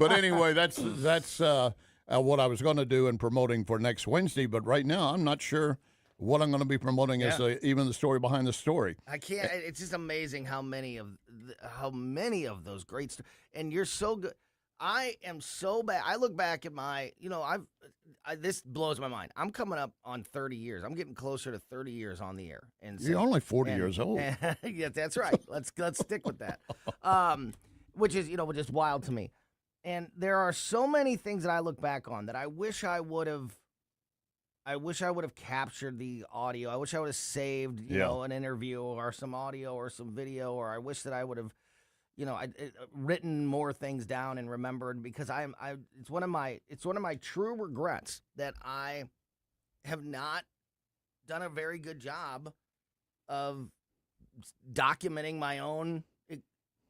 But anyway, that's what I was going to do in promoting for next Wednesday. But right now, I'm not sure what I'm going to be promoting as even the story behind the story. I can't. It's just amazing how many of those great and you're so good. I am so bad. I look back at my, this blows my mind. I'm coming up on 30 years. I'm getting closer to 30 years on the air. And you're only 40 years old. Yeah, that's right. Let's stick with that. Which is wild to me. And there are so many things that I look back on that I wish I would have captured the audio. I wish I would have saved, an interview or some audio or some video, or I wish that I would have, written more things down and remembered, because it's one of my true regrets that I have not done a very good job of documenting my own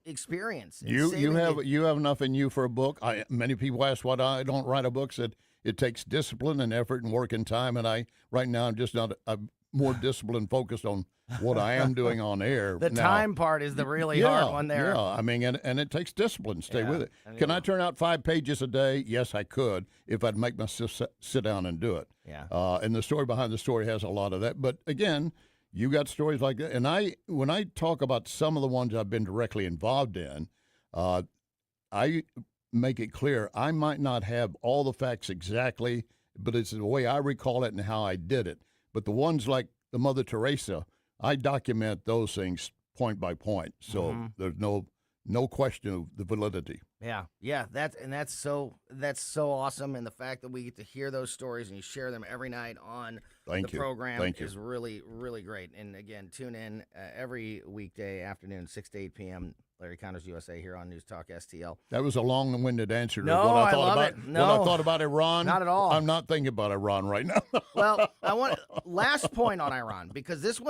experience. You have enough in you for a book. Many people ask why I don't write a book. Said it takes discipline and effort and work and time, and right now I'm just not. I'm more disciplined, focused on what I am doing on air. The now, time part is the really hard one there. Yeah, I mean, and it takes discipline. Stay with it. Can I turn out 5 pages a day? Yes, I could if I'd make myself sit down and do it. Yeah. And the story behind the story has a lot of that. But again, you got stories like that. And when I talk about some of the ones I've been directly involved in, I make it clear I might not have all the facts exactly, but it's the way I recall it and how I did it. But the ones like the Mother Teresa, I document those things point by point, so there's no question of the validity. Yeah, that's so awesome, and the fact that we get to hear those stories and you share them every night on the program is really, really great. And again, tune in every weekday afternoon, 6 to 8 p.m. Larry Connors USA here on News Talk STL. That was a long-winded answer to what I thought about Iran. Not at all. I'm not thinking about Iran right now. Well, I want last point on Iran, because this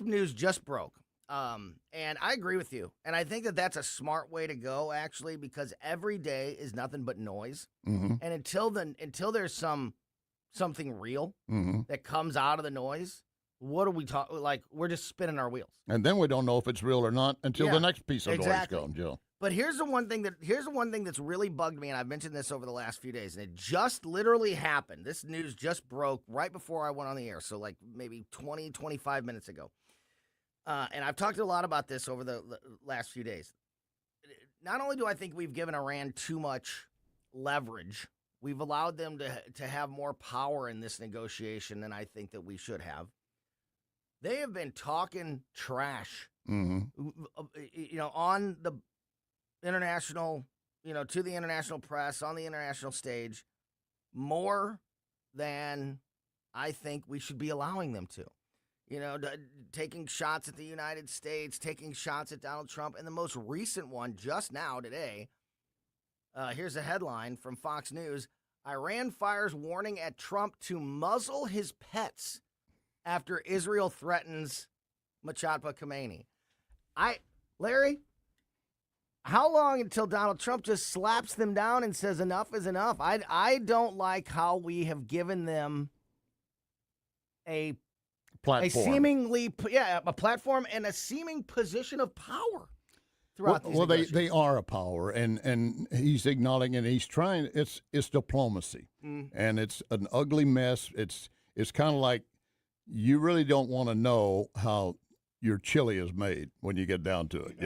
news just broke. And I agree with you. And I think that that's a smart way to go, actually, because every day is nothing but noise. Mm-hmm. And until there's something real that comes out of the noise, what are we talking? Like, we're just spinning our wheels. And then we don't know if it's real or not until the next piece of noise comes, Joe. But here's the one thing that's really bugged me, and I've mentioned this over the last few days, and it just literally happened. This news just broke right before I went on the air, so like maybe 20, 25 minutes ago. And I've talked a lot about this over the last few days. Not only do I think we've given Iran too much leverage, we've allowed them to have more power in this negotiation than I think that we should have. They have been talking trash, on the international, to the international press, on the international stage, more than I think we should be allowing them to. Taking shots at the United States, taking shots at Donald Trump. And the most recent one just now today, here's a headline from Fox News. Iran fires warning at Trump to muzzle his pets after Israel threatens Machatpa Khomeini. Larry, how long until Donald Trump just slaps them down and says enough is enough? I don't like how we have given them a platform. A platform and a seeming position of power throughout these negotiations. They are a power, and he's acknowledging, and he's trying. It's diplomacy, and it's an ugly mess. It's kind of like you really don't want to know how your chili is made when you get down to it,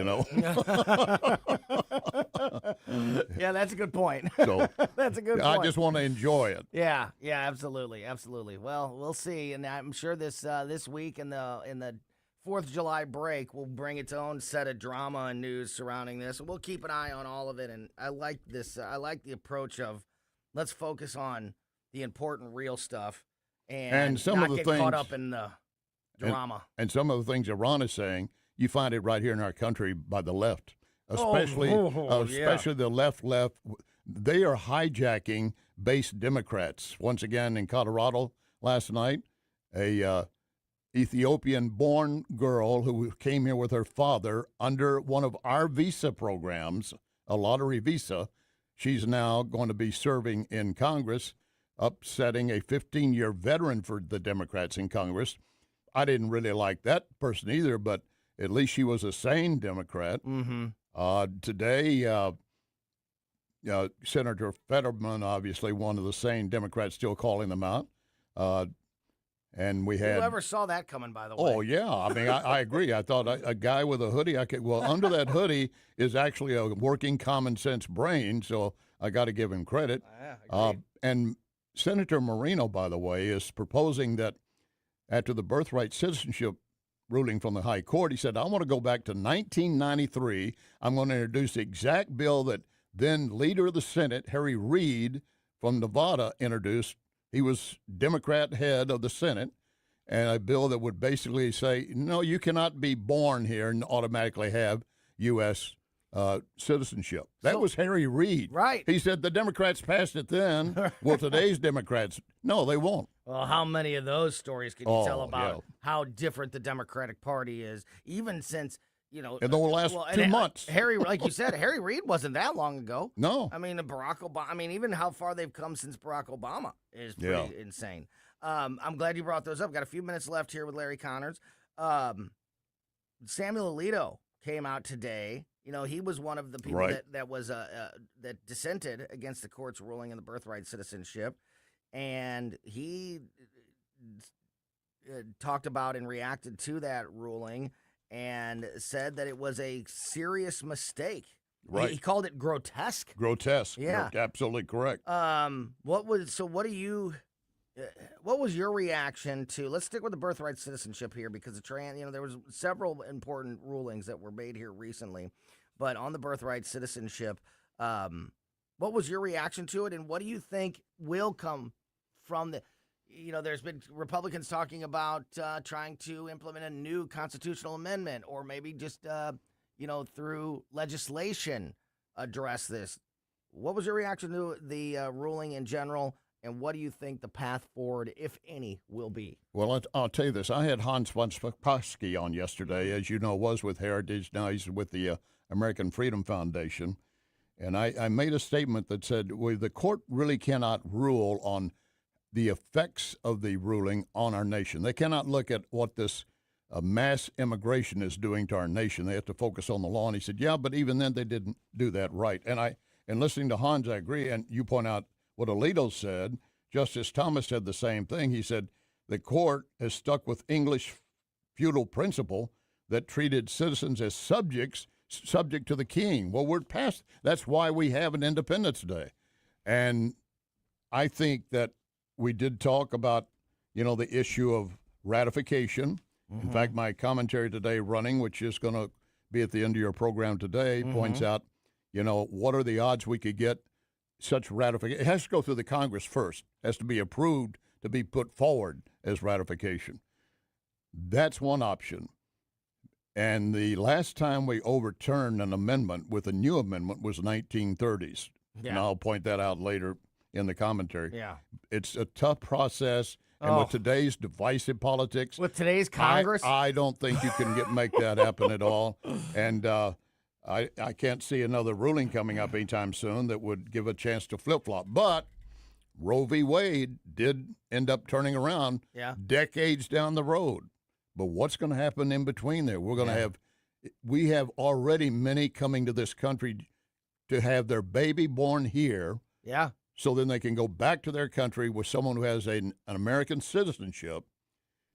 Yeah, that's a good point. So that's a good point. I just want to enjoy it. Yeah, absolutely. Well, we'll see, and I'm sure this week in the 4th of July break will bring its own set of drama and news surrounding this. We'll keep an eye on all of it, and I like this. I like the approach of let's focus on the important, real stuff, and some not of the get things, caught up in the drama. And some of the things Iran is saying, you find it right here in our country by the left, especially the left. They are hijacking base Democrats. Once again, in Colorado last night, a Ethiopian-born girl who came here with her father under one of our visa programs, a lottery visa. She's now going to be serving in Congress, upsetting a 15-year veteran for the Democrats in Congress. I didn't really like that person either, but at least she was a sane Democrat. Mm-hmm. Today, Senator Fetterman, obviously one of the sane Democrats, still calling them out. And we had. Whoever saw that coming, by the way. Oh, yeah. I mean, I agree. I thought a guy with a hoodie, under that hoodie is actually a working common sense brain, so I got to give him credit. And Senator Moreno, by the way, is proposing that after the birthright citizenship ruling from the High Court, he said, I want to go back to 1993. I'm going to introduce the exact bill that then leader of the Senate, Harry Reid from Nevada, introduced. He was Democrat head of the Senate, and a bill that would basically say, no, you cannot be born here and automatically have U.S. Citizenship. That was Harry Reid. Right. He said the Democrats passed it then. Well, today's Democrats, no, they won't. Well, how many of those stories can you tell about how different the Democratic Party is, even since, in the last 2 months. Harry, like you said, Harry Reid wasn't that long ago. No. I mean, Barack Obama, even how far they've come since Barack Obama is pretty insane. I'm glad you brought those up. Got a few minutes left here with Larry Connors. Samuel Alito came out today. He was one of the people that dissented against the court's ruling in the birthright citizenship. And he talked about and reacted to that ruling and said that it was a serious mistake. Right. He called it grotesque. Grotesque. Yeah. You're absolutely correct. What was your reaction to, let's stick with the birthright citizenship here, because there was several important rulings that were made here recently, but on the birthright citizenship, what was your reaction to it, and what do you think will come from the, there's been Republicans talking about trying to implement a new constitutional amendment, or maybe just, through legislation address this. What was your reaction to the ruling in general, and what do you think the path forward, if any, will be? Well, I'll tell you this. I had Hans von Spassky on yesterday, as you know, was with Heritage. Now he's with the American Freedom Foundation. And I made a statement that said, well, the court really cannot rule on the effects of the ruling on our nation. They cannot look at what this mass immigration is doing to our nation. They have to focus on the law. And he said, yeah, but even then they didn't do that right. And listening to Hans, I agree. And you point out what Alito said. Justice Thomas said the same thing. He said the court has stuck with English feudal principle that treated citizens as subject to the king. Well, we're past. That's why we have an Independence Day. And I think that we did talk about, the issue of ratification. Mm-hmm. In fact, my commentary today running, which is going to be at the end of your program today, points out, what are the odds we could get such ratification? It has to go through the Congress first. It has to be approved to be put forward as ratification. That's one option. And the last time we overturned an amendment with a new amendment was 1930s. Yeah. And I'll point that out later in the commentary. Yeah. It's a tough process. And with today's divisive politics, with today's Congress, I don't think you can make that happen at all. And I can't see another ruling coming up anytime soon that would give a chance to flip-flop. But Roe v. Wade did end up turning around decades down the road. But what's going to happen in between there? We have already many coming to this country to have their baby born here. Yeah. So then they can go back to their country with someone who has an American citizenship.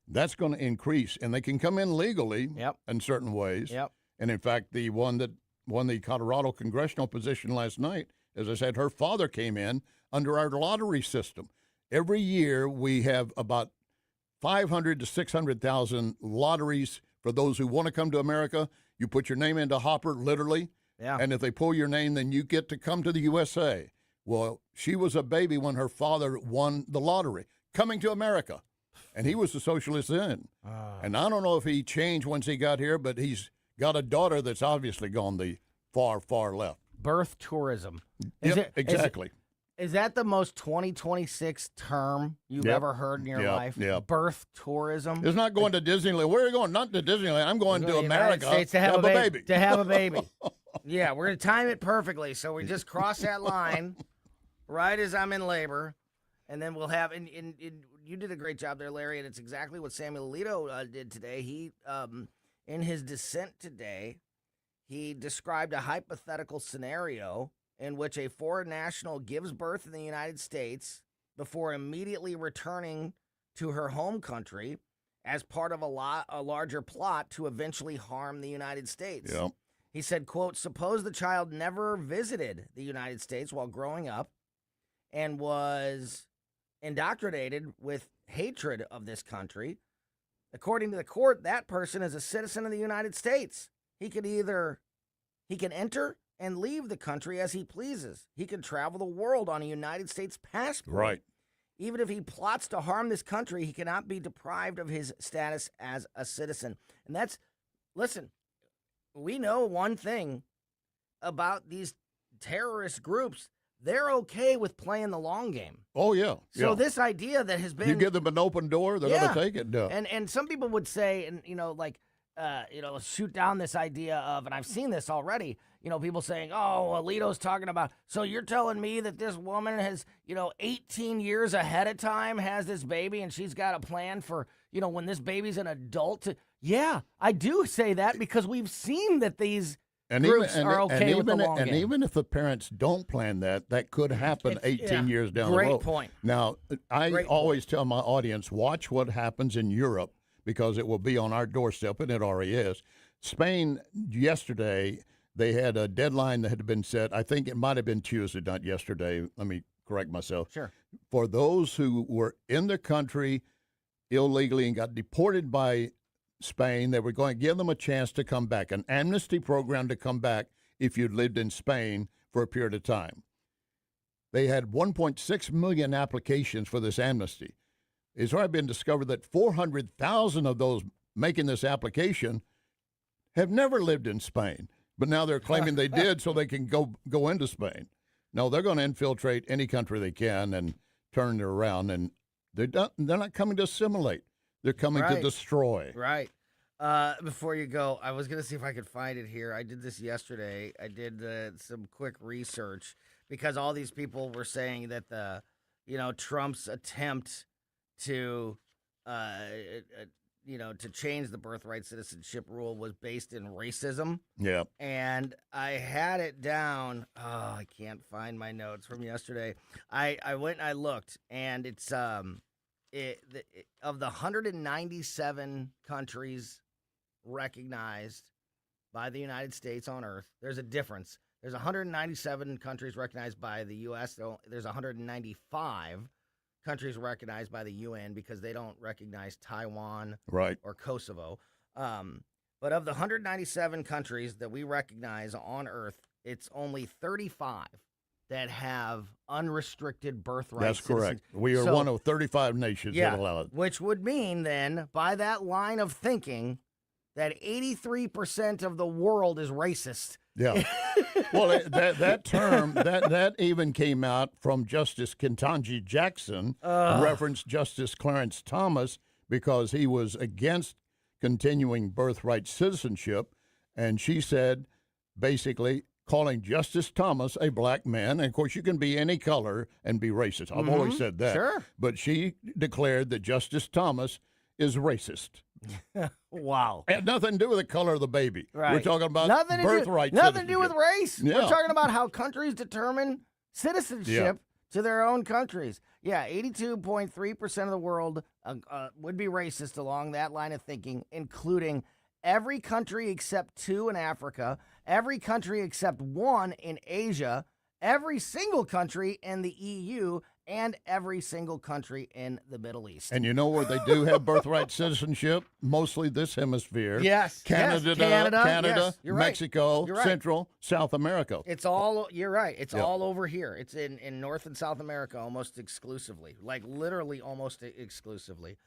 That's going to increase, and they can come in legally in certain ways. Yep. And in fact, the one that won the Colorado congressional position last night, as I said, her father came in under our lottery system. Every year we have about 500 to 600,000 lotteries for those who want to come to America. You put your name into Hopper, literally, and if they pull your name, then you get to come to the USA. Well, she was a baby when her father won the lottery, coming to America, and he was a socialist then. And I don't know if he changed once he got here, but he's got a daughter that's obviously gone the far, far left. Birth tourism. Exactly. Is that the most 2026 term you've ever heard in your life? Yeah. Birth tourism? It's not going to Disneyland. Where are you going? Not to Disneyland. I'm going to America to have a baby. To have a baby. Yeah, we're going to time it perfectly. So we just cross that line right as I'm in labor. And then we'll have, and you did a great job there, Larry, and it's exactly what Samuel Alito did today. He, in his dissent today, he described a hypothetical scenario in which a foreign national gives birth in the United States before immediately returning to her home country as part of a larger plot to eventually harm the United States. Yep. He said, quote, suppose the child never visited the United States while growing up and was indoctrinated with hatred of this country. According to the court, that person is a citizen of the United States. He can enter and leave the country as he pleases. He can travel the world on a United States passport. Right. Even if he plots to harm this country, he cannot be deprived of his status as a citizen. And listen, we know one thing about these terrorist groups. They're okay with playing the long game. Oh, yeah. So this idea that has been... You give them an open door, they're going to take it. No. And some people would say, and shoot down this idea of, and I've seen this already, people saying, oh, Alito's talking about, so you're telling me that this woman has, 18 years ahead of time has this baby and she's got a plan for, when this baby's an adult. Yeah, I do say that because we've seen that these groups are okay with the long game. And even if the parents don't plan that could happen 18 years down the road. Great point. Now, I always tell my audience, watch what happens in Europe because it will be on our doorstep, and it already is. Spain, yesterday, they had a deadline that had been set. I think it might have been Tuesday, not yesterday. Let me correct myself. Sure. For those who were in the country illegally and got deported by Spain, they were going to give them a chance to come back, an amnesty program to come back if you'd lived in Spain for a period of time. They had 1.6 million applications for this amnesty. It's already been discovered that 400,000 of those making this application have never lived in Spain, but now they're claiming they did so they can go into Spain. No, they're going to infiltrate any country they can and turn it around, and they're not coming to assimilate. They're coming to destroy. Right. Before you go, I was going to see if I could find it here. I did this yesterday. I did some quick research because all these people were saying that Trump's attempt to change the birthright citizenship rule was based in racism. Yeah. And I had it down. Oh, I can't find my notes from yesterday. I went and I looked, and it's of the 197 countries recognized by the United States on Earth, there's a difference. There's 197 countries recognized by the U.S. There's 195 countries recognized by the UN because they don't recognize Taiwan or Kosovo. But of the 197 countries that we recognize on Earth, it's only 35 that have unrestricted birthright. That's correct. We are one of 35 nations that allow it. Which would mean then, by that line of thinking, that 83% of the world is racist. Yeah. Well, that term, that even came out from Justice Ketanji Jackson, referenced Justice Clarence Thomas, because he was against continuing birthright citizenship. And she said, basically, calling Justice Thomas a black man. And, of course, you can be any color and be racist. I've always said that. Sure. But she declared that Justice Thomas is racist. Wow. It had nothing to do with the color of the baby. Right. We're talking about birthright nothing to do with race. Yeah. We're talking about how countries determine citizenship to their own countries. Yeah, 82.3% of the world would be racist along that line of thinking, including every country except 2 in Africa, every country except 1 in Asia, every single country in the EU, and every single country in the Middle East. And you know where they do have birthright citizenship? Mostly this hemisphere. Yes. Canada, yes, you're right. Mexico, You're right. Central, South America. It's all, you're right. It's all over here. It's in North and South America almost exclusively, like literally almost exclusively.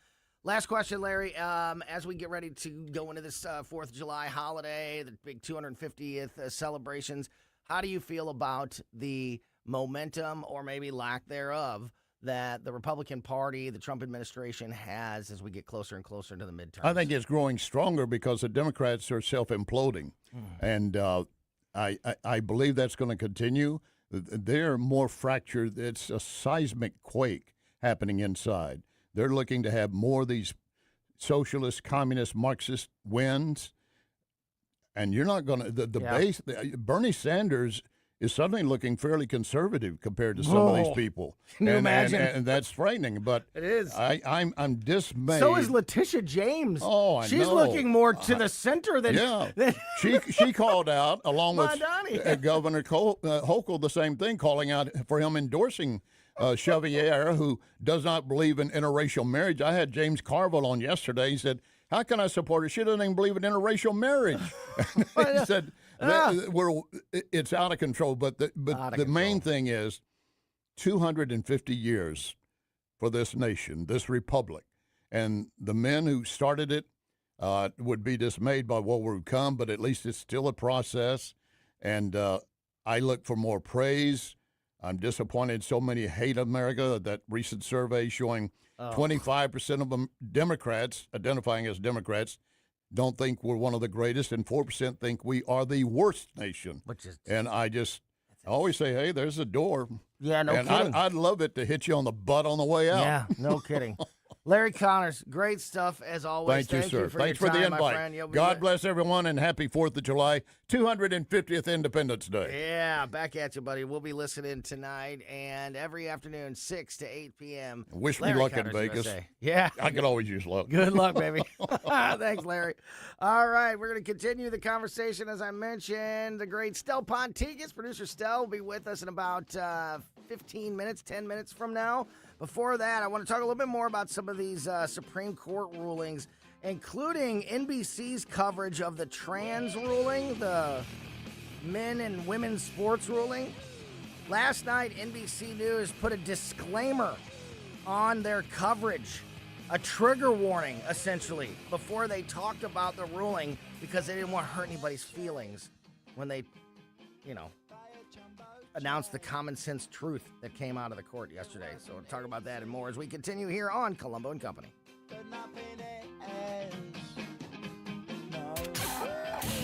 Last question, Larry. As we get ready to go into this 4th of July holiday, the big 250th celebrations, how do you feel about the momentum, or maybe lack thereof, that the Republican Party, the Trump administration has as we get closer and closer to the midterms? I think it's growing stronger because the Democrats are self-imploding. And I believe that's going to continue. They're more fractured. It's a seismic quake happening inside. They're looking to have more of these socialist, communist, Marxist wins. And you're not going to, the base, Bernie Sanders is suddenly looking fairly conservative compared to some of these people. Can you imagine? And that's frightening. But it is. I'm dismayed. So is Letitia James. Oh, I know. She's looking more to the center than. Yeah. She called out, along with Governor Hochul, the same thing, calling out for him endorsing Chevalier, who does not believe in interracial marriage. I had James Carville on yesterday. He said, "How can I support her? She doesn't even believe in interracial marriage." He said, "It's out of control." But the main thing is 250 years for this nation, this republic, and the men who started it would be dismayed by what would come. But at least it's still a process, and I look for more praise. I'm disappointed so many hate America. That recent survey showing 25% of them Democrats, identifying as Democrats, don't think we're one of the greatest, and 4% think we are the worst nation. And I always say, hey, there's a door. Yeah, no kidding. I'd love it to hit you on the butt on the way out. Yeah, no kidding. Larry Connors, great stuff as always. Thank you, sir. For Thanks your for the time, invite. God bless everyone, and happy 4th of July, 250th Independence Day. Yeah, back at you, buddy. We'll be listening tonight and every afternoon, 6 to 8 p.m. Wish Larry me luck Connors, in Vegas. USA. Yeah. I could always use luck. Good luck, baby. Thanks, Larry. All right, we're going to continue the conversation. As I mentioned, the great Stel Ponticus, producer Stel, will be with us in about 15 minutes, 10 minutes from now. Before that, I want to talk a little bit more about some of these Supreme Court rulings, including NBC's coverage of the trans ruling, the men and women's sports ruling. Last night, NBC News put a disclaimer on their coverage, a trigger warning, essentially, before they talked about the ruling because they didn't want to hurt anybody's feelings when they, announced the common sense truth that came out of the court yesterday. So we'll talk about that and more as we continue here on Colombo and Company.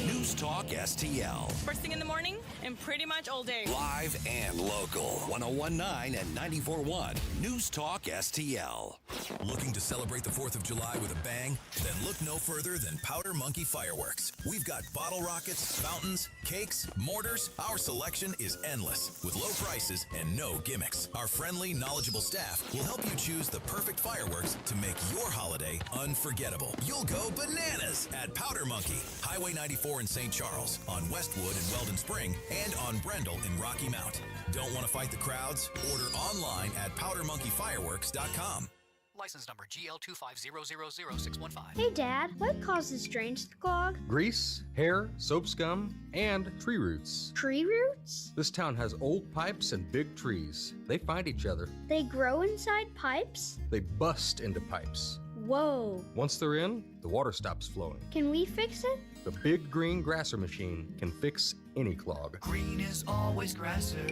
News Talk STL. First thing in the morning and pretty much all day. Live and local. 1019 and 94.1. News Talk STL. Looking to celebrate the 4th of July with a bang? Then look no further than Powder Monkey Fireworks. We've got bottle rockets, fountains, cakes, mortars. Our selection is endless with low prices and no gimmicks. Our friendly, knowledgeable staff will help you choose the perfect fireworks to make your holiday unforgettable. You'll go bananas at Powder Monkey, Highway 94 in St. Charles, on Westwood in Weldon Spring, and on Brendel in Rocky Mount. Don't want to fight the crowds? Order online at powdermonkeyfireworks.com. License number GL250000615. Hey, Dad, what causes drains to clog? Grease, hair, soap scum, and tree roots. Tree roots? This town has old pipes and big trees. They find each other. They grow inside pipes? They bust into pipes. Whoa. Once they're in, the water stops flowing. Can we fix it? The big green grasser machine can fix any clog. Green is always grasser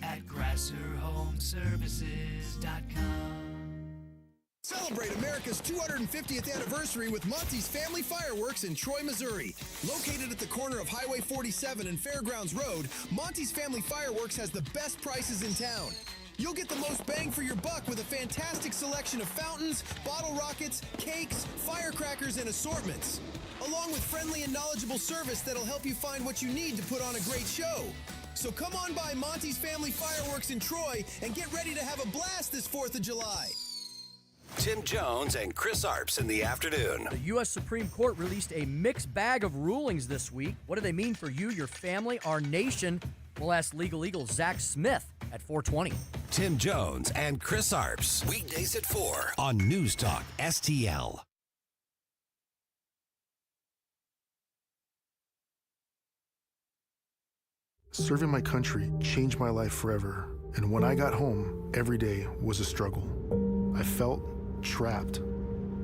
at grasserhomeservices.com. Celebrate America's 250th anniversary with Monty's Family Fireworks in Troy, Missouri. Located at the corner of Highway 47 and Fairgrounds Road, Monty's Family Fireworks has the best prices in town. You'll get the most bang for your buck with a fantastic selection of fountains, bottle rockets, cakes, firecrackers, and assortments. Along with friendly and knowledgeable service that'll help you find what you need to put on a great show. So come on by Monty's Family Fireworks in Troy and get ready to have a blast this 4th of July. Tim Jones and Chris Arps in the afternoon. The U.S. Supreme Court released a mixed bag of rulings this week. What do they mean for you, your family, our nation? We'll ask Legal Eagle Zach Smith at 4:20. Tim Jones and Chris Arps. Weekdays at 4 on News Talk STL. Serving my country changed my life forever, and when I got home, every day was a struggle. I felt trapped.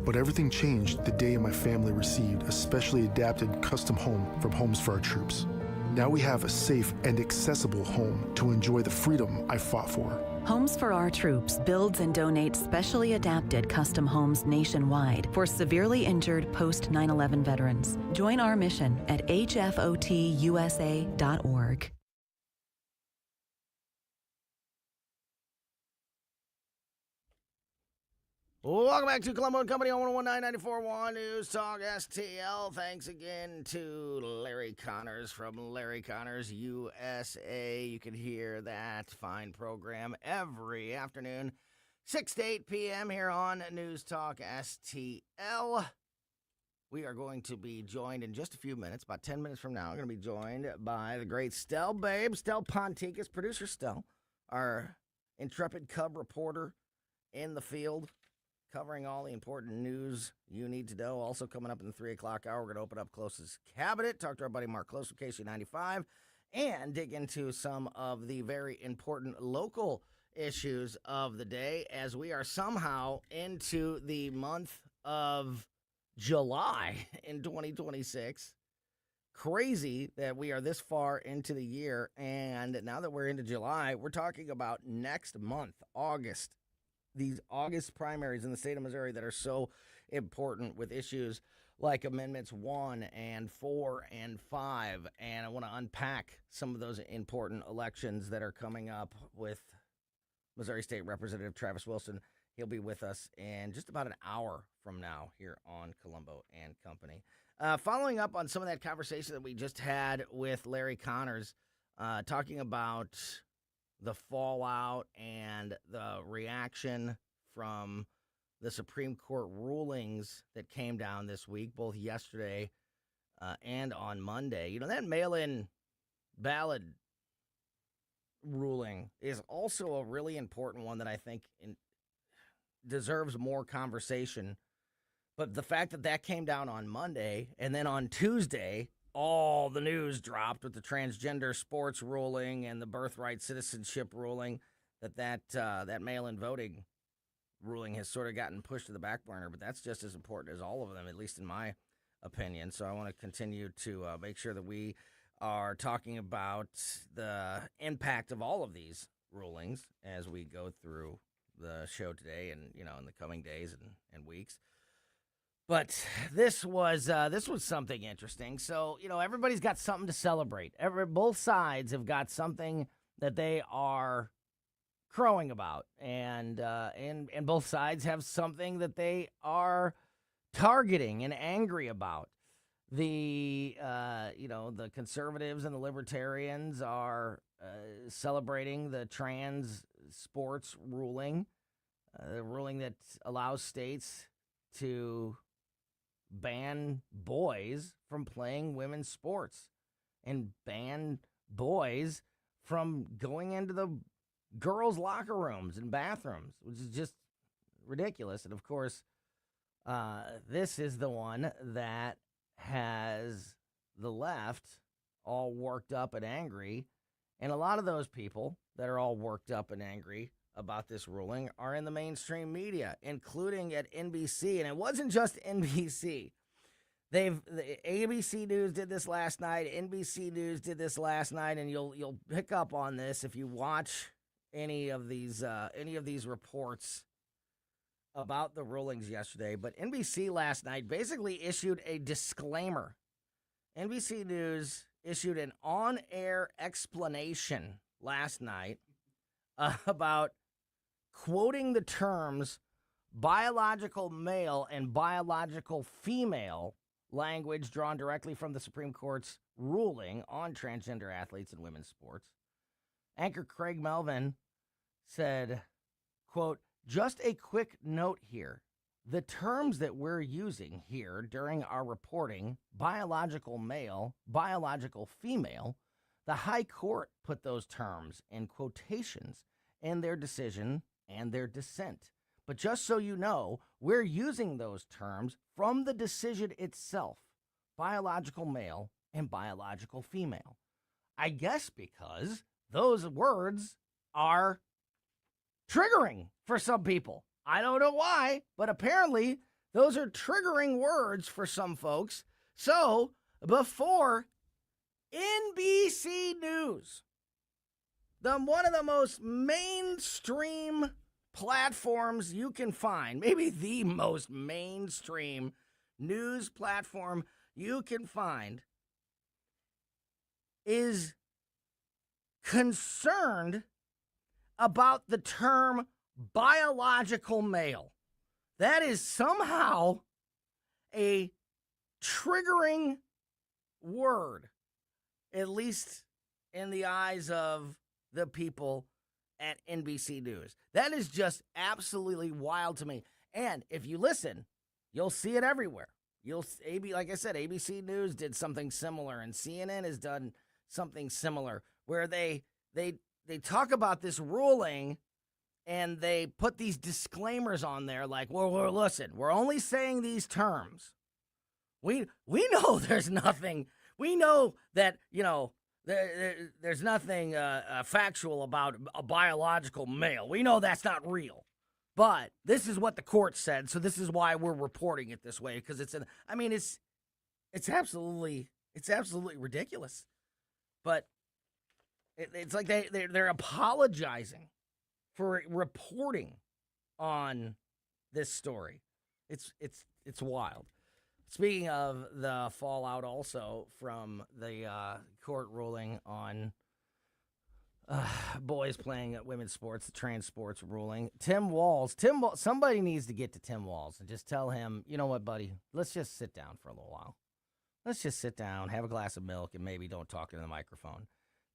But everything changed the day my family received a specially adapted custom home from Homes for Our Troops. Now we have a safe and accessible home to enjoy the freedom I fought for. Homes for Our Troops builds and donates specially adapted custom homes nationwide for severely injured post 9/11 veterans. Join our mission at hfotusa.org. Welcome back to Colombo and Company on 101.9 News Talk STL. Thanks again to Larry Connors from Larry Connors USA. You can hear that fine program every afternoon, 6 to 8 p.m. here on News Talk STL. We are going to be joined in just a few minutes, about 10 minutes from now. We're going to be joined by the great Stell Babe, Stell Ponticus, producer Stell, our intrepid Cub reporter in the field, covering all the important news you need to know. Also coming up in the 3 o'clock hour, we're going to open up Close's Cabinet, talk to our buddy Mark Close from KC95, and dig into some of the very important local issues of the day as we are somehow into the month of July in 2026. Crazy that we are this far into the year, and now that we're into July, we're talking about next month, August. These August primaries in the state of Missouri that are so important with issues like Amendments 1 and 4 and 5. And I want to unpack some of those important elections that are coming up with Missouri State Representative Travis Wilson. He'll be with us in just about an hour from now here on Colombo and Company. Following up on some of that conversation that we just had with Larry Connors, talking about the fallout and the reaction from the Supreme Court rulings that came down this week, both yesterday and on Monday. You know, that mail-in ballot ruling is also a really important one that I think deserves more conversation. But the fact that that came down on Monday, and then on Tuesday, all the news dropped with the transgender sports ruling and the birthright citizenship ruling, that mail-in voting ruling has sort of gotten pushed to the back burner. But that's just as important as all of them, at least in my opinion. So I want to continue to make sure that we are talking about the impact of all of these rulings as we go through the show today and, you know, in the coming days and weeks. But this was something interesting. So, you know, everybody's got something to celebrate. Both sides have got something that they are crowing about, and both sides have something that they are targeting and angry about. The conservatives and the libertarians are celebrating the trans sports ruling, the ruling that allows states to ban boys from playing women's sports and ban boys from going into the girls' locker rooms and bathrooms, which is just ridiculous. And, of course, this is the one that has the left all worked up and angry. And a lot of those people that are all worked up and angry about this ruling are in the mainstream media, including at NBC. And it wasn't just NBC. The ABC News did this last night. NBC News did this last night, and you'll pick up on this if you watch any of these reports about the rulings yesterday. But NBC last night basically issued a disclaimer. NBC News issued an on-air explanation last night about quoting the terms biological male and biological female, language drawn directly from the Supreme Court's ruling on transgender athletes in women's sports. Anchor Craig Melvin said, quote, "Just a quick note here. The terms that we're using here during our reporting, biological male, biological female, the High Court put those terms in quotations in their decision and their dissent. But just so you know, we're using those terms from the decision itself, biological male and biological female. I guess because those words are triggering for some people. I don't know why, but apparently those are triggering words for some folks. So before NBC News, one of the most mainstream platforms you can find, maybe the most mainstream news platform you can find, is concerned about the term biological male. That is somehow a triggering word, at least in the eyes of the people at NBC News. That is just absolutely wild to me. And if you listen, you'll see it everywhere. Like I said, ABC News did something similar, and CNN has done something similar, where they talk about this ruling and they put these disclaimers on there like, well, listen, we're only saying these terms. We know there's nothing. We know that, there's nothing factual about a biological male. We know that's not real. But this is what the court said, so this is why we're reporting it this way, because it's absolutely ridiculous. But it's like they're apologizing for reporting on this story. It's wild. Speaking of the fallout also from the court ruling on boys playing women's sports, the trans sports ruling, Tim Walz, somebody needs to get to Tim Walz and just tell him, you know what, buddy, let's just sit down for a little while. Let's just sit down, have a glass of milk, and maybe don't talk into the microphone.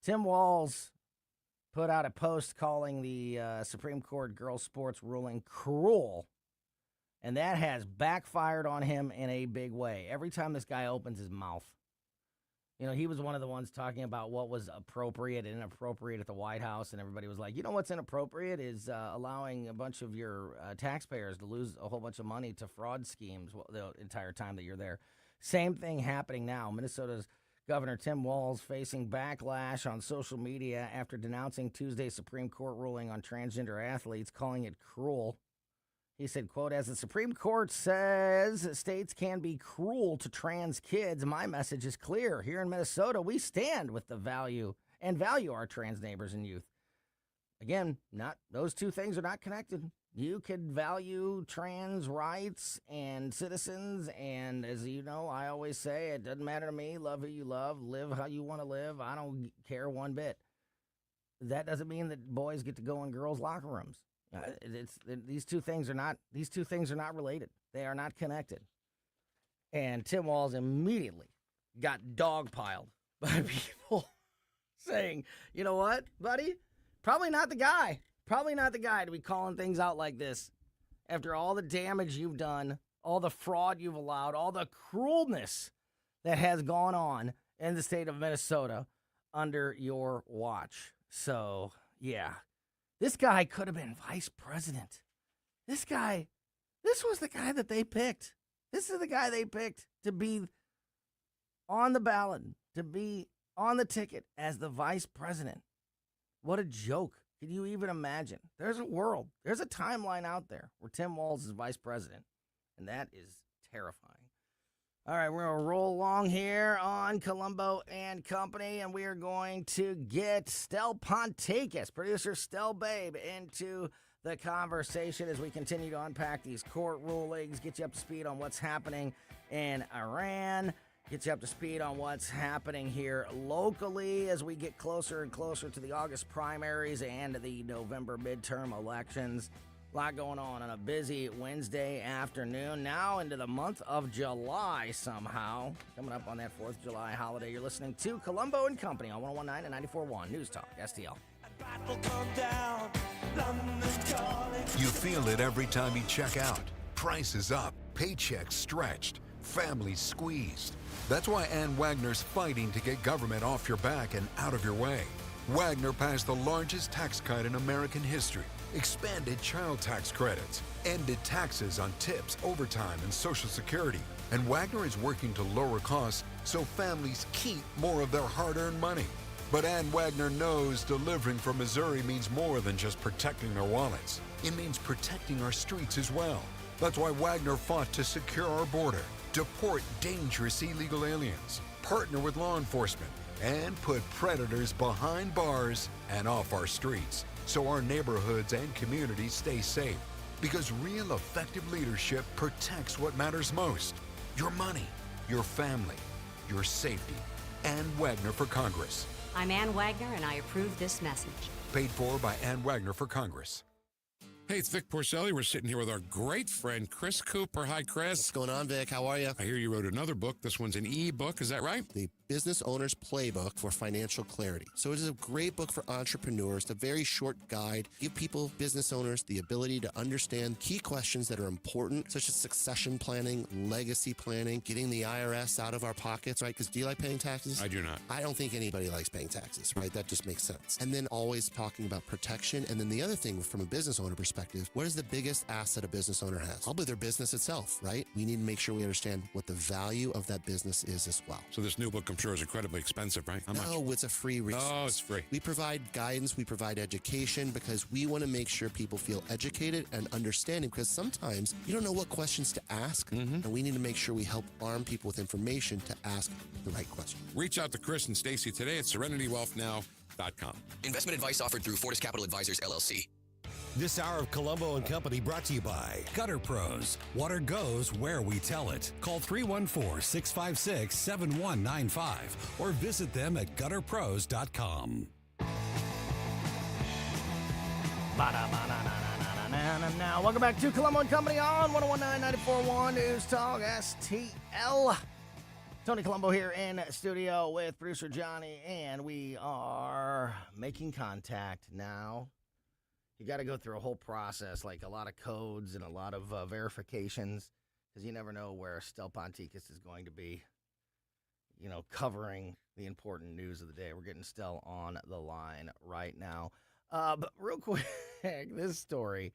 Tim Walz put out a post calling the Supreme Court girls' sports ruling cruel, and that has backfired on him in a big way. Every time this guy opens his mouth, he was one of the ones talking about what was appropriate and inappropriate at the White House, and everybody was like, what's inappropriate is allowing a bunch of your taxpayers to lose a whole bunch of money to fraud schemes the entire time that you're there. Same thing happening now. Minnesota's Governor Tim Walz facing backlash on social media after denouncing Tuesday's Supreme Court ruling on transgender athletes, calling it cruel. He said, quote, as the Supreme Court says states can be cruel to trans kids, my message is clear. Here in Minnesota, we stand with the value our trans neighbors and youth. Again, those two things are not connected. You could value trans rights and citizens, and as you know, I always say, it doesn't matter to me. Love who you love. Live how you want to live. I don't care one bit. That doesn't mean that boys get to go in girls' locker rooms. These two things are not related. They are not connected. And Tim Walz immediately got dogpiled by people saying, you know what, buddy? Probably not the guy. Probably not the guy to be calling things out like this after all the damage you've done, all the fraud you've allowed, all the cruelness that has gone on in the state of Minnesota under your watch. So, yeah. This guy could have been vice president. This was the guy that they picked. This is the guy they picked to be on the ballot, to be on the ticket as the vice president. What a joke. Can you even imagine? There's a timeline out there where Tim Walz is vice president, and that is terrifying. All right, we're going to roll along here on Colombo and Company, and we are going to get Stel Pontakis, producer Stel Babe, into the conversation as we continue to unpack these court rulings, get you up to speed on what's happening in Iran, get you up to speed on what's happening here locally as we get closer and closer to the August primaries and the November midterm elections. A lot going on a busy Wednesday afternoon. Now into the month of July somehow. Coming up on that 4th of July holiday. You're listening to Colombo and Company on 101.9 and 94.1 News Talk, STL. You feel it every time you check out. Prices up, paychecks stretched, families squeezed. That's why Ann Wagner's fighting to get government off your back and out of your way. Wagner passed the largest tax cut in American history, expanded child tax credits, ended taxes on tips, overtime, and Social Security. And Wagner is working to lower costs so families keep more of their hard-earned money. But Ann Wagner knows delivering for Missouri means more than just protecting their wallets. It means protecting our streets as well. That's why Wagner fought to secure our border, deport dangerous illegal aliens, partner with law enforcement, and put predators behind bars and off our streets so our neighborhoods and communities stay safe. Because real effective leadership protects what matters most: your money, your family, your safety. Ann Wagner for Congress. I'm Ann Wagner, and I approve this message. Paid for by Ann Wagner for Congress. Hey, it's Vic Porcelli. We're sitting here with our great friend, Chris Cooper. Hi, Chris. What's going on, Vic? How are you? I hear you wrote another book. This one's an e-book. Is that right? The Business Owner's Playbook for Financial Clarity. So it is a great book for entrepreneurs. It's a very short guide. Give people, business owners, the ability to understand key questions that are important, such as succession planning, legacy planning, getting the IRS out of our pockets, right? Because do you like paying taxes? I do not. I don't think anybody likes paying taxes, right? That just makes sense. And then always talking about protection. And then the other thing from a business owner perspective, what is the biggest asset a business owner has? Probably their business itself, right? We need to make sure we understand what the value of that business is as well. So this new book, I'm sure, is incredibly expensive, right? How much? No, it's a free resource. Oh, it's free. We provide guidance, we provide education because we want to make sure people feel educated and understanding because sometimes you don't know what questions to ask, and we need to make sure we help arm people with information to ask the right question. Reach out to Chris and Stacy today at SerenityWealthNow.com. Investment advice offered through Fortis Capital Advisors, LLC. This hour of Colombo and Company brought to you by Gutter Pros. Water goes where we tell it. Call 314-656-7195 or visit them at gutterpros.com. Now, welcome back to Colombo and Company on 101.9 News Talk STL. Tony Colombo here in studio with producer Johnny, and we are making contact now. You got to go through a whole process, like a lot of codes and a lot of verifications, because you never know where Stel Ponticus is going to be, covering the important news of the day. We're getting Stel on the line right now. But real quick, this story,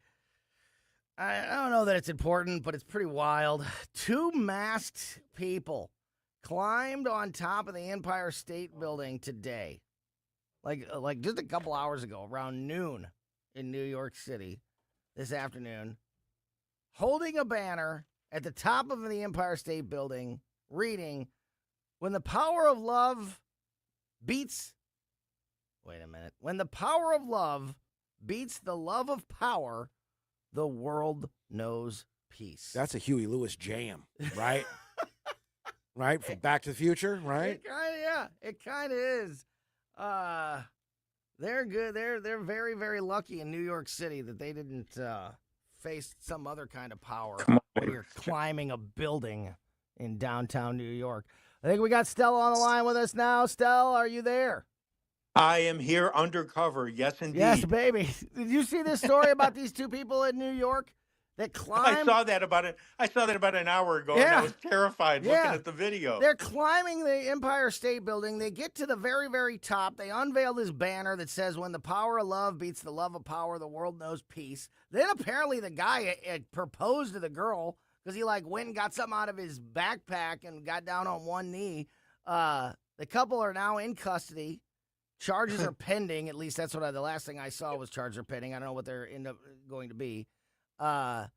I don't know that it's important, but it's pretty wild. 2 masked people climbed on top of the Empire State Building today, like just a couple hours ago, around noon. In New York City this afternoon, holding a banner at the top of the Empire State Building, reading, when the power of love beats the love of power, the world knows peace. That's a Huey Lewis jam, right? Right? From Back to the Future, right? It kind of is. They're good. They're very, very lucky in New York City that they didn't face some other kind of power when you're climbing a building in downtown New York. I think we got Stella on the line with us now. Stella, are you there? I am here undercover. Yes, indeed. Yes, baby. Did you see this story about these 2 people in New York that climbed? I saw that about an hour ago, and I was terrified looking at the video. They're climbing the Empire State Building. They get to the very, very top. They unveil this banner that says, when the power of love beats the love of power, the world knows peace. Then apparently the guy had proposed to the girl because he went and got something out of his backpack and got down on one knee. The couple are now in custody. Charges are pending. At least that's what the last thing I saw was charges are pending. I don't know what they're going to be. No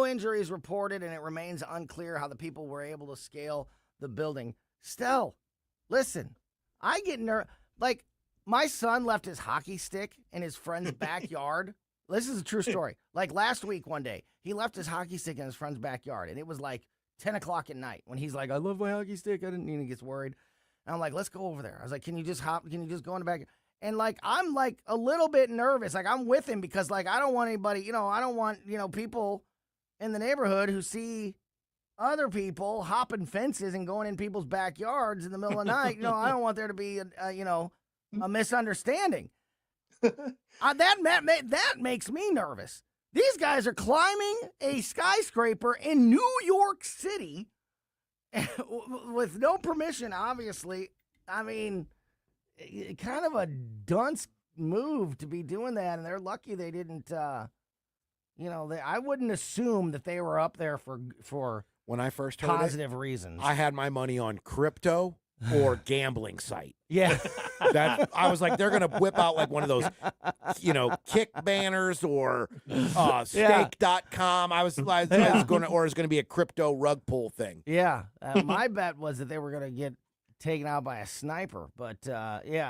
injuries reported, and it remains unclear how the people were able to scale the building. Stell, listen, I get nervous. My son left his hockey stick in his friend's backyard. This is a true story. Last week, one day, he left his hockey stick in his friend's backyard, and it was 10 o'clock at night when he's like, I love my hockey stick. He gets worried. And I'm like, let's go over there. I was like, can you just go in the back? And I'm a little bit nervous. I'm with him because I don't want anybody, I don't want, people in the neighborhood who see other people hopping fences and going in people's backyards in the middle of the night. I don't want there to be a misunderstanding. That makes me nervous. These guys are climbing a skyscraper in New York City with no permission, obviously. I mean, kind of a dunce move to be doing that, and they're lucky they didn't. I wouldn't assume that they were up there for when I first heard positive reasons. I had my money on crypto or gambling site. Yeah, I was like, they're gonna whip out one of those, kick banners or stake.com. I was gonna be a crypto rug pull thing. Yeah, my bet was that they were gonna get taken out by a sniper. But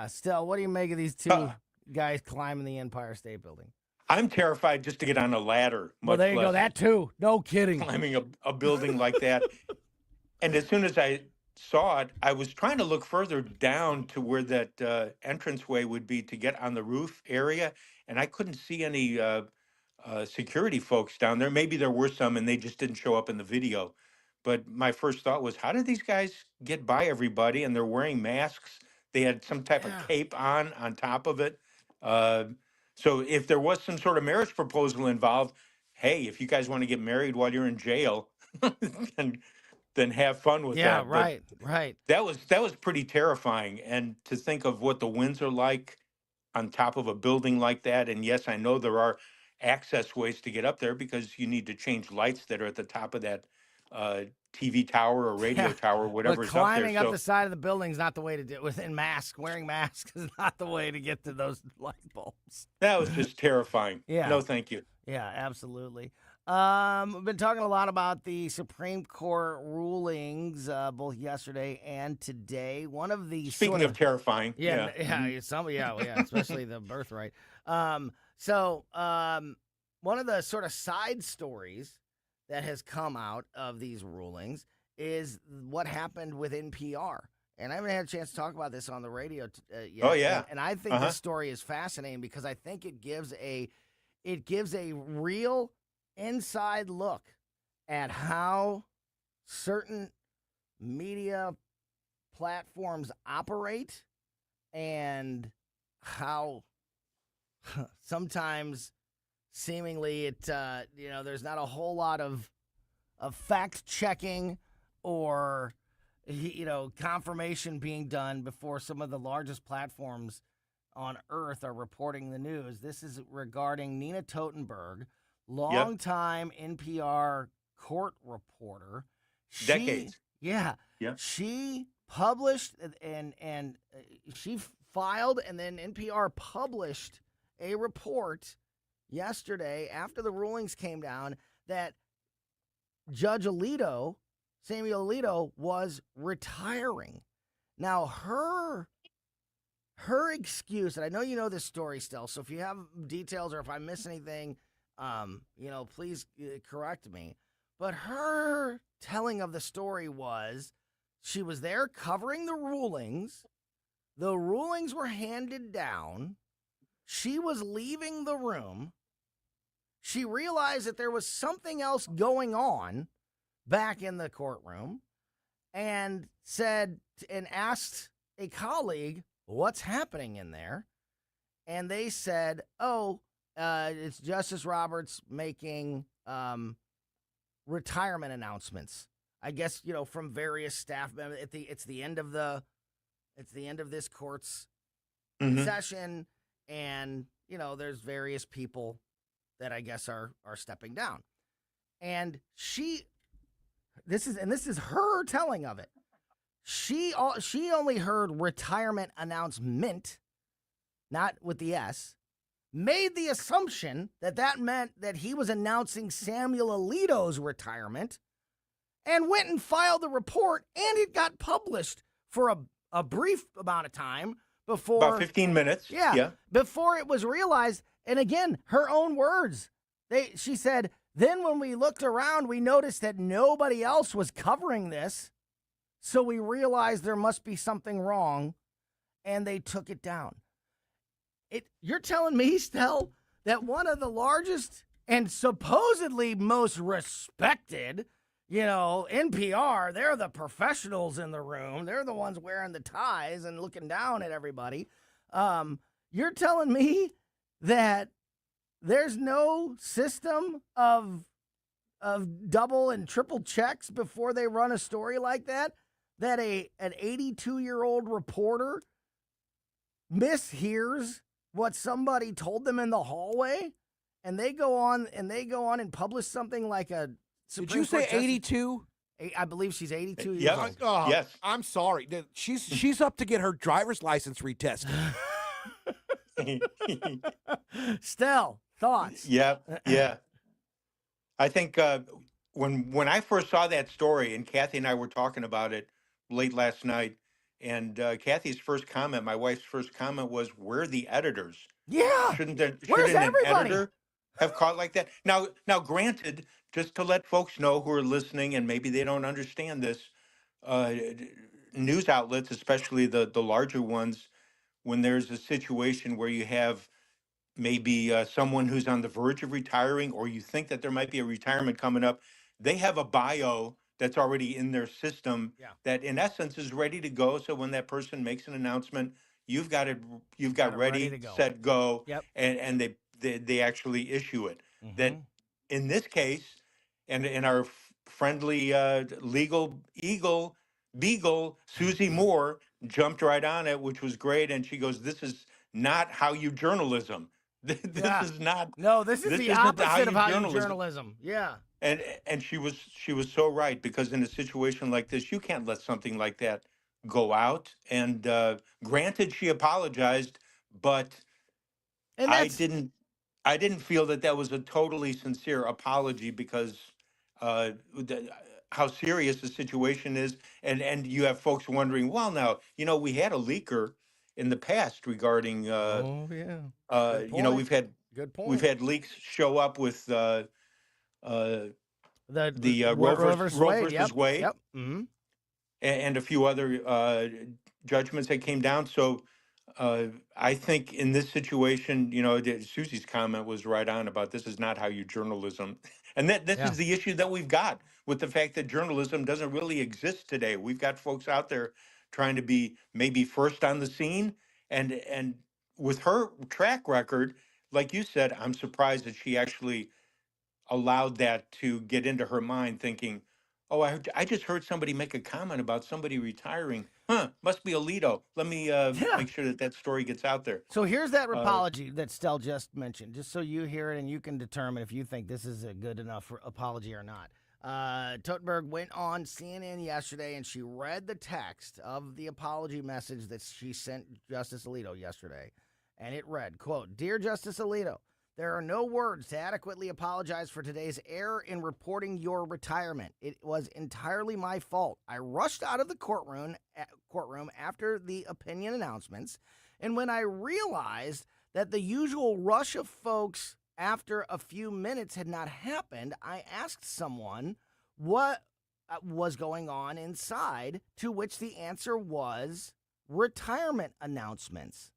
still, what do you make of these 2 guys climbing the Empire State Building? I'm terrified just to get on a ladder. Well, there you go. That too. No kidding. Climbing a building like that. And as soon as I saw it, I was trying to look further down to where that entranceway would be to get on the roof area, and I couldn't see any security folks down there. Maybe there were some and they just didn't show up in the video. But my first thought was, how did these guys get by everybody? And they're wearing masks. They had some type of cape on top of it. Uh, so if there was some sort of marriage proposal involved, hey, if you guys want to get married while you're in jail, then have fun with Yeah, that. But right. that was pretty terrifying. And to think of what the winds are like on top of a building like that. And yes, I know there are access ways to get up there because you need to change lights that are at the top of that uh, TV tower or radio tower, But whatever's up there. climbing up So the side of the building is not the way to do it. Wearing masks is not the way to get to those light bulbs. that was just terrifying. Yeah. No, thank you. Yeah, absolutely. We've been talking a lot about the Supreme Court rulings, both yesterday and today. One of the Speaking of terrifying, yeah, Mhm. especially the birthright. One of the sort of side stories that has come out of these rulings is what happened with NPR. And I haven't had a chance to talk about this on the radio yet. Oh, yeah. And I think this story is fascinating because I think it gives a real inside look at how certain media platforms operate and how sometimes seemingly there's not a whole lot of fact checking or confirmation being done before some of the largest platforms on earth are reporting the news. This is regarding Nina Totenberg, longtime NPR court reporter. Decades. Yeah. Yep. She published and she filed, and then NPR published a report yesterday after the rulings came down that Judge Samuel Alito, was retiring. Now, her excuse, and I know you know this story still, so if you have details or if I miss anything, please correct me. But her telling of the story was she was there covering the rulings. The rulings were handed down. She was leaving the room. She realized that there was something else going on back in the courtroom and asked a colleague, what's happening in there? And they said, it's Justice Roberts making retirement announcements. I guess, from various staff members. It's the end of this court's session, and there's various people that I guess are stepping down. And this is her telling of it. She only heard retirement announcement, not with the S, made the assumption that meant that he was announcing Samuel Alito's retirement, and went and filed the report, and it got published for a brief amount of time before. About 15 minutes. Yeah. Before it was realized, and again, her own words. She said, then when we looked around, we noticed that nobody else was covering this, so we realized there must be something wrong, and they took it down. You're telling me, Stel, that one of the largest and supposedly most respected, NPR, they're the professionals in the room. They're the ones wearing the ties and looking down at everybody. You're telling me that there's no system of double and triple checks before they run a story like that? That an 82-year-old reporter mishears what somebody told them in the hallway, and they go on and publish something like a Supreme Did you say Court 82? I believe she's 82 years Yes. old. Oh, Yes. I'm sorry. She's up to get her driver's license retested. Stel, thoughts? Yeah. I think when I first saw that story, and Kathy and I were talking about it late last night, and Kathy's first comment, my wife's first comment was, "Where are the editors? Yeah. Shouldn't Where's an everybody? editor have caught like that?" Now, granted, just to let folks know who are listening, and maybe they don't understand this, news outlets, especially the larger ones, when there's a situation where you have maybe someone who's on the verge of retiring, or you think that there might be a retirement coming up, they have a bio that's already in their system that in essence is ready to go. So when that person makes an announcement, you've got ready to ready, go. set, go, Yep. and they actually issue it. That Mhm. in this case, and in our friendly legal beagle, Susie Moore jumped right on it, which was great. And she goes, "This is not how you journalism. This Yeah. is not. No, this is the isn't how opposite of you how you journalism." journalism. Yeah. And she was so right, because in a situation like this, you can't let something like that go out. And granted, she apologized, but And I that's didn't I didn't feel that that was a totally sincere apology, because uh, the, how serious the situation is, and you have folks wondering, well, now we had a leaker in the past regarding oh yeah. Good we've point. had Good point. leaks show up with uh, the Roe versus Roe Wade. Yep. versus Wade, Yep. Mm-hmm. and a few other judgments that came down. So I think in this situation, Susie's comment was right on about this is not how you journalism, and that this Yeah. is the issue that we've got with the fact that journalism doesn't really exist today. We've got folks out there trying to be maybe first on the scene, and with her track record, like you said, I'm surprised that she actually allowed that to get into her mind, thinking, "Oh, I just heard somebody make a comment about somebody retiring. Huh? Must be Alito. Let me Yeah. make sure that that story gets out there." So here's that Uh, apology that Stell just mentioned, just so you hear it and you can determine if you think this is a good enough apology or not. Totenberg went on CNN yesterday and she read the text of the apology message that she sent Justice Alito yesterday. And it read, quote, "Dear Justice Alito, there are no words to adequately apologize for today's error in reporting your retirement. It was entirely my fault. I rushed out of the courtroom after the opinion announcements, and when I realized that the usual rush of folks after a few minutes had not happened, I asked someone what was going on inside, to which the answer was retirement announcements.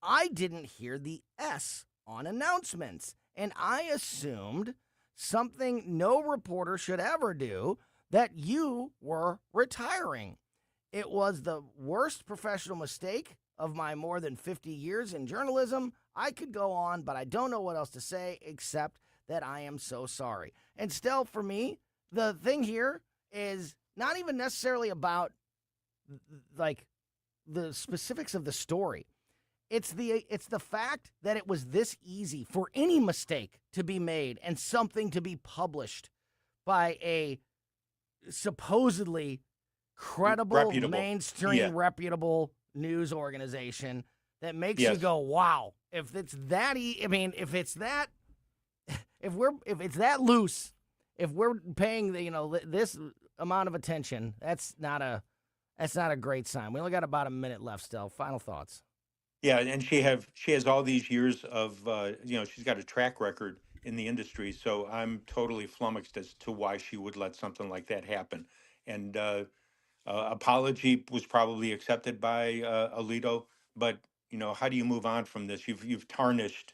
I didn't hear the S on announcements, and I assumed something no reporter should ever do, that you were retiring. It was the worst professional mistake of my more than 50 years in journalism. I could go on, but I don't know what else to say except that I am so sorry." And still, for me, the thing here is not even necessarily about like the specifics of the story. It's the fact that it was this easy for any mistake to be made and something to be published by a supposedly credible, reputable. mainstream, reputable news organization that makes you Yes. go, "Wow!" If it's that, if it's that loose, if we're paying this amount of attention, that's not a great sign. We only got about a minute left still. Final thoughts. Yeah, and she has all these years of she's got a track record in the industry. So I'm totally flummoxed as to why she would let something like that happen. And apology was probably accepted by Alito, but how do you move on from this? You've tarnished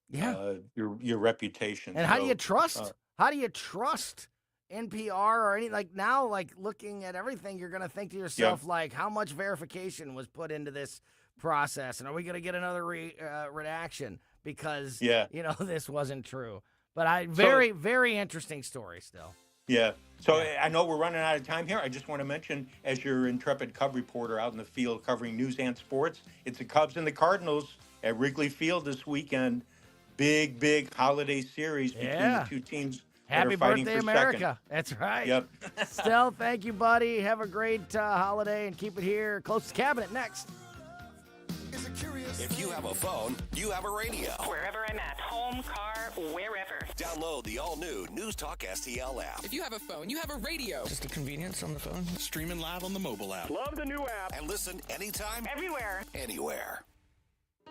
your reputation. And how do So, you trust? How do you trust NPR or any now? Looking at everything, you're going to think to yourself, how much verification was put into this process, and are we going to get another redaction because this wasn't true? But very interesting story still. Yeah. So I know we're running out of time here. I just want to mention, as your intrepid Cub reporter out in the field covering news and sports, it's the Cubs and the Cardinals at Wrigley Field this weekend. Big holiday series between the two teams. Happy fighting birthday, for America. second. That's right. Yep. Still, thank you, buddy. Have a great holiday and keep it here. Close to Cabinet next. If you have a phone, you have a radio. Wherever I'm at, home, car, wherever. Download the all-new News Talk STL app. If you have a phone, you have a radio. Just a convenience on the phone. Streaming live on the mobile app. Love the new app. And listen anytime, Everywhere. anywhere.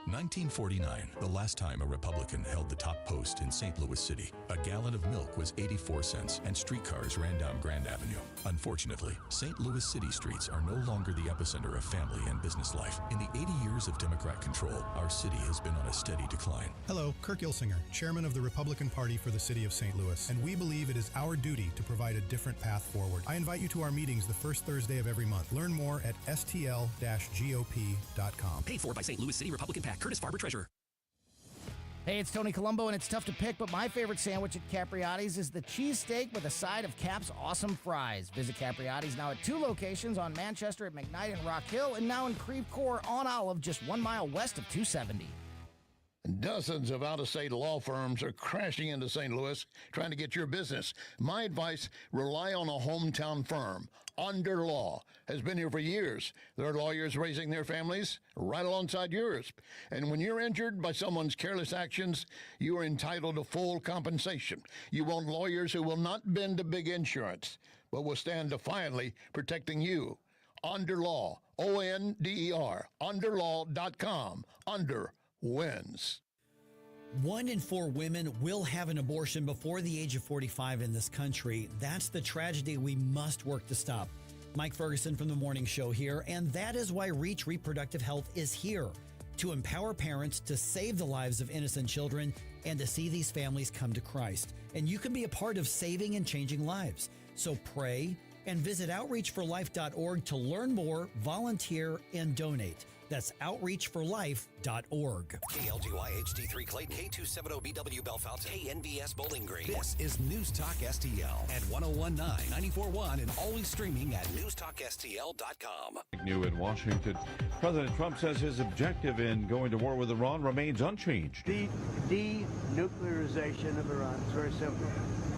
1949, the last time a Republican held the top post in St. Louis City. A gallon of milk was 84 cents, and streetcars ran down Grand Avenue. Unfortunately, St. Louis City streets are no longer the epicenter of family and business life. In the 80 years of Democrat control, our city has been on a steady decline. Hello, Kirk Ilsinger, chairman of the Republican Party for the city of St. Louis, and we believe it is our duty to provide a different path forward. I invite you to our meetings the first Thursday of every month. Learn more at stl-gop.com. Paid for by St. Louis City Republican PAC. Curtis Farber, Treasurer. Hey, it's Tony Colombo, and it's tough to pick, but my favorite sandwich at Capriati's is the cheesesteak with a side of Cap's awesome fries. Visit Capriati's now at 2 locations on Manchester at McKnight and Rock Hill, and now in Creve Coeur on Olive, just 1 mile west of 270. Dozens of out-of-state law firms are crashing into St. Louis trying to get your business. My advice, rely on a hometown firm. Under Law has been here for years. There are lawyers raising their families right alongside yours. And when you're injured by someone's careless actions, you are entitled to full compensation. You want lawyers who will not bend to big insurance, but will stand defiantly protecting you. Under Law, O-N-D-E-R, underlaw.com. Under wins. 1 in 4 women will have an abortion before the age of 45 in this country. That's the tragedy we must work to stop. Mike Ferguson from The Morning Show here, and that is why Reach Reproductive Health is here, to empower parents to save the lives of innocent children and to see these families come to Christ. And you can be a part of saving and changing lives. So pray and visit outreachforlife.org to learn more, volunteer, and donate. That's outreachforlife.org. KLGY HD3 Clayton, K270BW Bellefonte, KNVS Bowling Green. This is News Talk STL at 1019, 94.1, and always streaming at newstalkstl.com. New in Washington, President Trump says his objective in going to war with Iran remains unchanged. The denuclearization of Iran is very simple.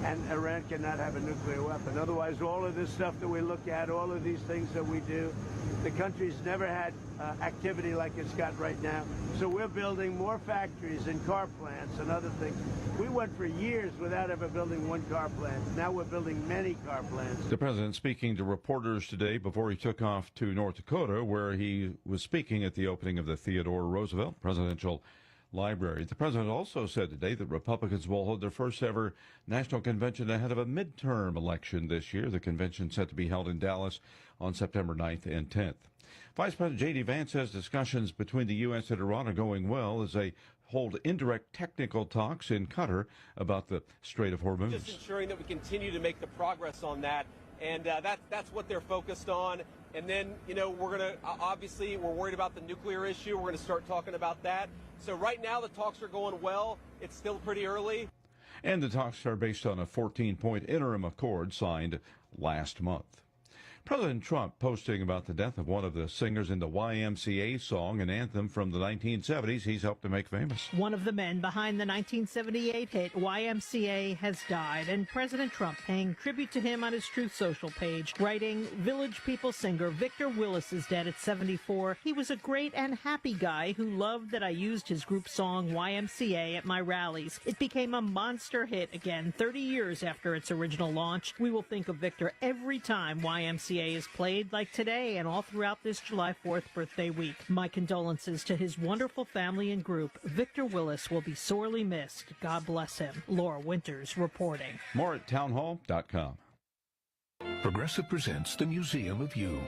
And Iran cannot have a nuclear weapon. Otherwise, all of this stuff that we look at, all of these things that we do, the country's never had activity like it's got right now. So we're building more factories and car plants and other things. We went for years without ever building one car plant. Now we're building many car plants. The president speaking to reporters today before he took off to North Dakota, where he was speaking at the opening of the Theodore Roosevelt Presidential Library. The president also said today that Republicans will hold their first ever national convention ahead of a midterm election this year. The convention set to be held in Dallas on September 9th and 10th. Vice President J.D. Vance says discussions between the U.S. and Iran are going well as they hold indirect technical talks in Qatar about the Strait of Hormuz. Just ensuring that we continue to make the progress on that, and that's what they're focused on. And then, you know, we're going to, obviously, we're worried about the nuclear issue. We're going to start talking about that. So right now the talks are going well. It's still pretty early. And the talks are based on a 14-point interim accord signed last month. President Trump posting about the death of one of the singers in the YMCA song, an anthem from the 1970s he's helped to make famous. One of the men behind the 1978 hit YMCA has died, and President Trump paying tribute to him on his Truth Social page, writing, Village People singer Victor Willis is dead at 74. He was a great and happy guy who loved that I used his group song YMCA at my rallies. It became a monster hit again 30 years after its original launch. We will think of Victor every time YMCA is played, like today and all throughout this July 4th birthday week. My condolences to his wonderful family and group. Victor Willis will be sorely missed. God bless him. Laura Winters reporting. More at townhall.com. Progressive presents the Museum of You.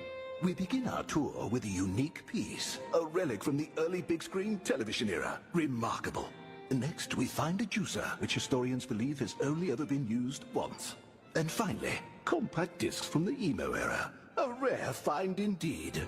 We begin our tour with a unique piece, a relic from the early big screen television era. Remarkable. Next, we find a juicer, which historians believe has only ever been used once. And finally, compact discs from the emo era. A rare find indeed.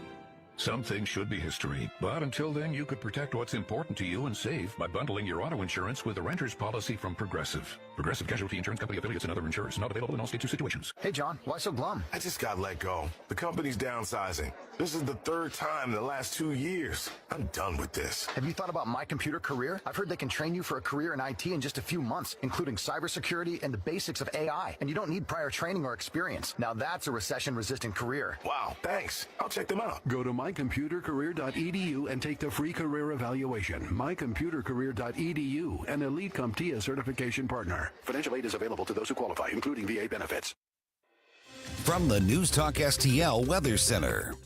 Some things should be history, but until then you could protect what's important to you and save by bundling your auto insurance with a renter's policy from Progressive. Progressive Casualty Insurance Company affiliates and other insurers. Not available in all states or situations. Hey John, why so glum? I just got let go. The company's downsizing. This is the third time in the last 2 years. I'm done with this. Have you thought about My Computer Career? I've heard they can train you for a career in IT in just a few months, including cybersecurity and the basics of AI. And you don't need prior training or experience. Now that's a recession-resistant career. Wow, thanks. I'll check them out. Go to mycomputercareer.edu and take the free career evaluation. mycomputercareer.edu, an Elite CompTIA certification partner. Financial aid is available to those who qualify, including VA benefits. From the News Talk STL Weather Center.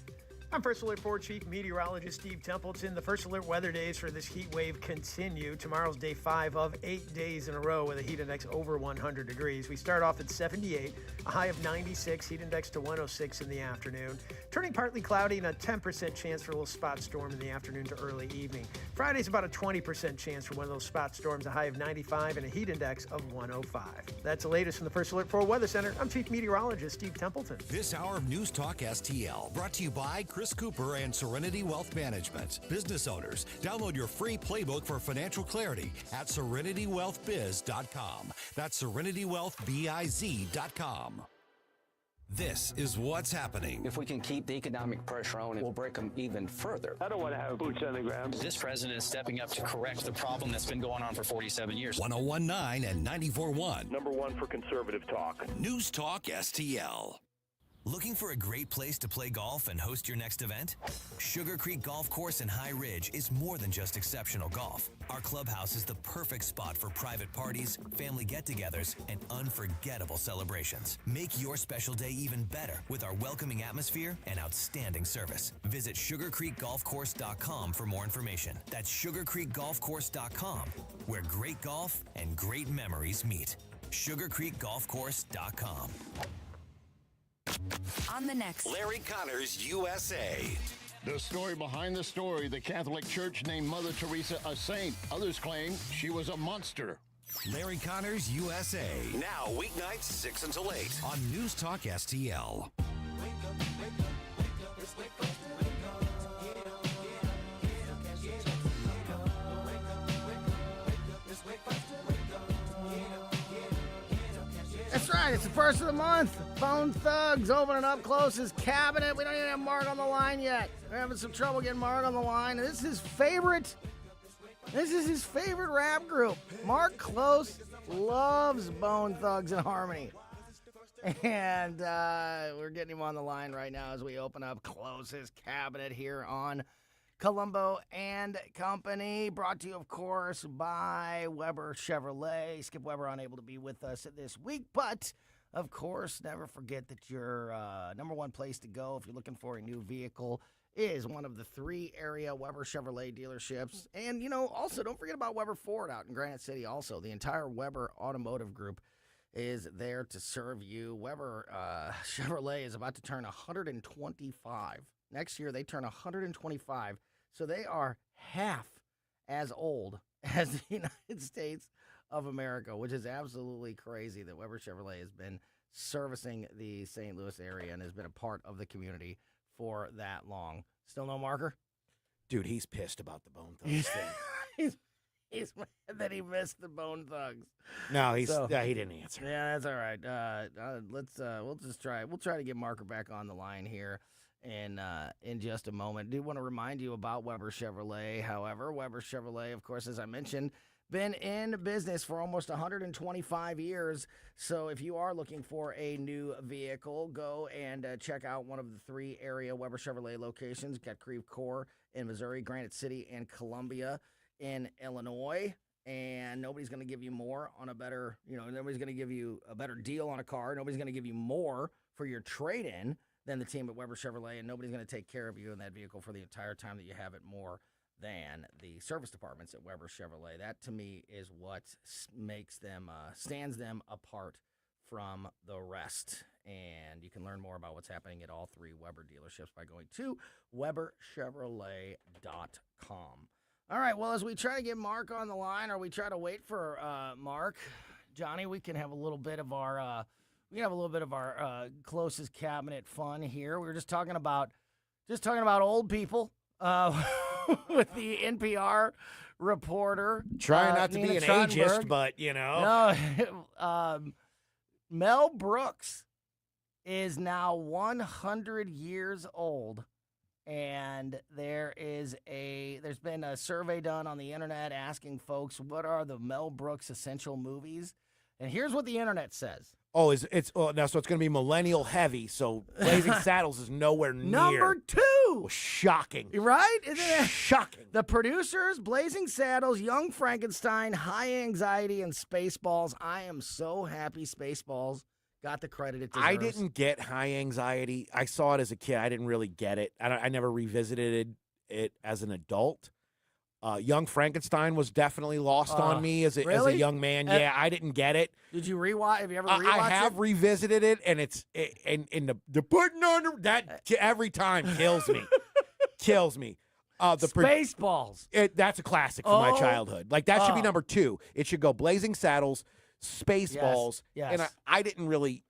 I'm First Alert 4 Chief Meteorologist Steve Templeton. The First Alert weather days for this heat wave continue. Tomorrow's day 5 of 8 days in a row with a heat index over 100 degrees. We start off at 78, a high of 96, heat index to 106 in the afternoon. Turning partly cloudy and a 10% chance for a little spot storm in the afternoon to early evening. Friday's about a 20% chance for one of those spot storms, a high of 95 and a heat index of 105. That's the latest from the First Alert 4 Weather Center. I'm Chief Meteorologist Steve Templeton. This hour of News Talk STL brought to you by Chris Cooper and Serenity Wealth Management. Business owners, download your free playbook for financial clarity at SerenityWealthBiz.com. That's SerenityWealthBiz.com. This is what's happening. If we can keep the economic pressure on, it will break them even further. I don't want to have boots on the ground. This president is stepping up to correct the problem that's been going on for 47 years. 1019 and 94.1. Number one for conservative talk. News Talk STL. Looking for a great place to play golf and host your next event? Sugar Creek Golf Course in High Ridge is more than just exceptional golf. Our clubhouse is the perfect spot for private parties, family get-togethers, and unforgettable celebrations. Make your special day even better with our welcoming atmosphere and outstanding service. Visit sugarcreekgolfcourse.com for more information. That's sugarcreekgolfcourse.com, where great golf and great memories meet. sugarcreekgolfcourse.com. On the next Larry Connors USA. The story behind the story, the Catholic Church named Mother Teresa a saint. Others claim she was a monster. Larry Connors USA. Now weeknights 6 until 8 on News Talk STL. That's right. It's the first of the month. Bone Thugs opening up close his cabinet. We don't even have Mark on the line yet. We're having some trouble getting Mark on the line. This is his favorite. This is his favorite rap group. Mark Close loves Bone Thugs and Harmony. And we're getting him on the line right now as we open up Close's cabinet here on Colombo and Company, brought to you, of course, by Weber Chevrolet. Skip Weber unable to be with us this week, but, of course, never forget that your number one place to go if you're looking for a new vehicle is one of the 3 area Weber Chevrolet dealerships. And, also don't forget about Weber Ford out in Granite City also. The entire Weber Automotive Group is there to serve you. Weber Chevrolet is about to turn 125. Next year, they turn 125. So they are half as old as the United States of America, which is absolutely crazy that Weber Chevrolet has been servicing the St. Louis area and has been a part of the community for that long. Still no Marker? Dude, he's pissed about the Bone Thugs thing. He's mad that he missed the Bone Thugs. No, he didn't answer. Yeah, that's all right. We'll just try. We'll try to get Marker back on the line here in just a moment. I do want to remind you about Weber Chevrolet. However, Weber Chevrolet, of course, as I mentioned, been in business for almost 125 years. So if you are looking for a new vehicle, go and check out one of the 3 area Weber Chevrolet locations. Got Creve Coeur in Missouri, Granite City, and Columbia in Illinois. And nobody's going to give you more on a better, nobody's going to give you a better deal on a car. Nobody's going to give you more for your trade-in than the team at Weber Chevrolet, and nobody's going to take care of you in that vehicle for the entire time that you have it more than the service departments at Weber Chevrolet. That, to me, is what makes them, stands them apart from the rest. And you can learn more about what's happening at all 3 Weber dealerships by going to WeberChevrolet.com. All right, well, as we try to get Mark on the line, or we try to wait for Mark, Johnny, we can have a little bit of our closest cabinet fun here. We were just talking about old people with the NPR reporter. Trying not to Nina be an Trottenberg. ageist, but No, Mel Brooks is now 100 years old. And there's been a survey done on the internet asking folks what are the Mel Brooks essential movies. And here's what the internet says. so it's going to be millennial heavy. So Blazing Saddles is nowhere near. Number 2. Well, shocking. Right? Isn't it? Shocking. The producers, Blazing Saddles, Young Frankenstein, High Anxiety, and Spaceballs. I am so happy Spaceballs got the credit it deserves. I didn't get high anxiety. I saw it as a kid. I didn't really get it. I never revisited it as an adult. Young Frankenstein was definitely lost on me as a young man. Yeah, I didn't get it. Did you rewatch? Have you ever rewatched it? I have revisited it, and the putting on that every time kills me. Kills me. Spaceballs. That's a classic from my childhood. Like that should be number 2. It should go Blazing Saddles, Spaceballs. Yes. And I didn't really,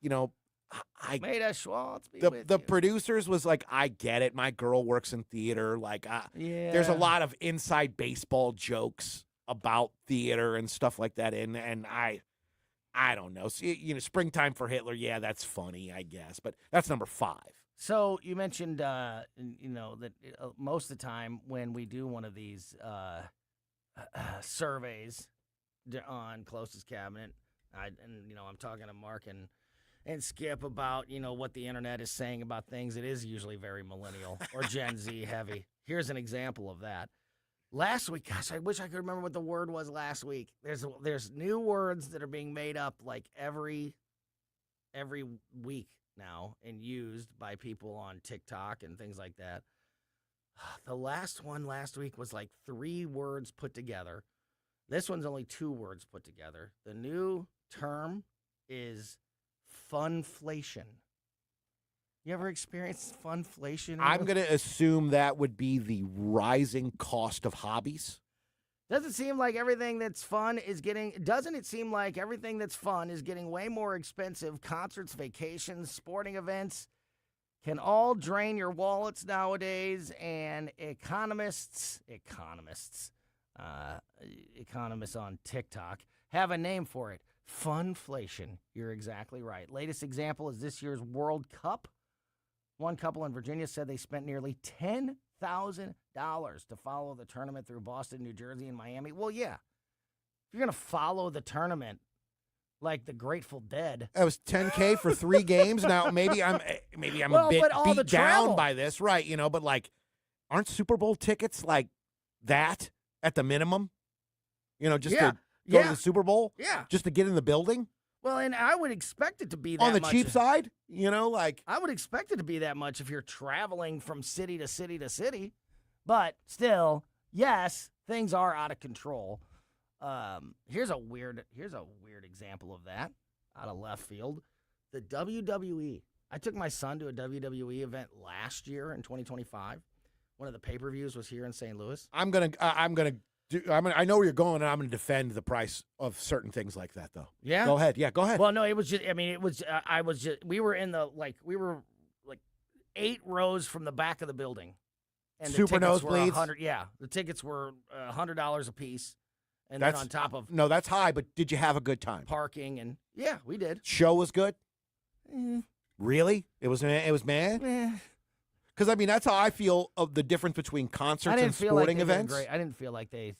Made us Schwartz be with the you. producers was like, I get it. My girl works in theater. Like, there's a lot of inside baseball jokes about theater and stuff like that. And I don't know. So, Springtime for Hitler. Yeah, that's funny, I guess. But that's number 5. So you mentioned, that most of the time when we do one of these surveys on Closest Cabinet, I'm talking to Mark and Skip about, what the internet is saying about things. It is usually very millennial or Gen Z heavy. Here's an example of that. Last week, gosh, I wish I could remember what the word was last week. There's new words that are being made up like every week now and used by people on TikTok and things like that. The last one last week was like 3 words put together. This one's only 2 words put together. The new term is funflation. You ever experienced funflation? I'm going to assume that would be the rising cost of hobbies. Doesn't it seem like everything that's fun is getting way more expensive? Concerts, vacations, sporting events can all drain your wallets nowadays, and economists on TikTok have a name for it. Funflation. You're exactly right. Latest example is this year's World Cup. One couple in Virginia said they spent nearly $10,000 to follow the tournament through Boston, New Jersey, and Miami. Well, yeah. If you're going to follow the tournament like the Grateful Dead. It was $10K for 3 games. Now, maybe I'm a bit beat down by this, right? But like, aren't Super Bowl tickets like that at the minimum? Just to go to the Super Bowl? Yeah. Just to get in the building? Well, and I would expect it to be that on the much. cheap side, I would expect it to be that much if you're traveling from city to city to city. But still, yes, things are out of control. Here's a weird example of that out of left field. The WWE. I took my son to a WWE event last year in 2025. One of the pay-per-views was here in St. Louis. I know where you're going, and I'm going to defend the price of certain things like that, though. Yeah? Go ahead. Yeah, go ahead. Well, no, it was just, we were in we were 8 rows from the back of the building. And Super nosebleeds? The tickets were $100 a piece. And then on top of. No, that's high, but did you have a good time? Parking, and yeah, we did. Show was good? Really? It was mad? Because, that's how I feel of the difference between concerts and sporting events. I didn't feel like these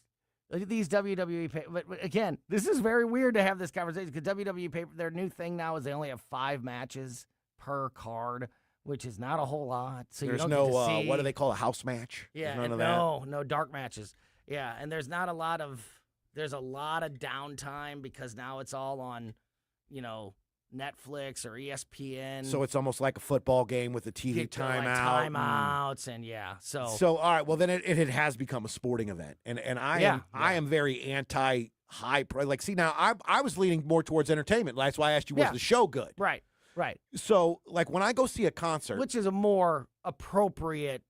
WWE but again, this is very weird to have this conversation because WWE their new thing now is they only have 5 matches per card, which is not a whole lot. So there's you don't get to see. What do they call a house match? Yeah, no dark matches. Yeah, and there's a lot of downtime because now it's all on, Netflix or ESPN. So it's almost like a football game with a TV timeout. Timeouts and So all right, well then it has become a sporting event, and I am very anti high price. Like, see now I was leaning more towards entertainment. That's why I asked you, was the show good? Right. So like when I go see a concert, which is a more appropriate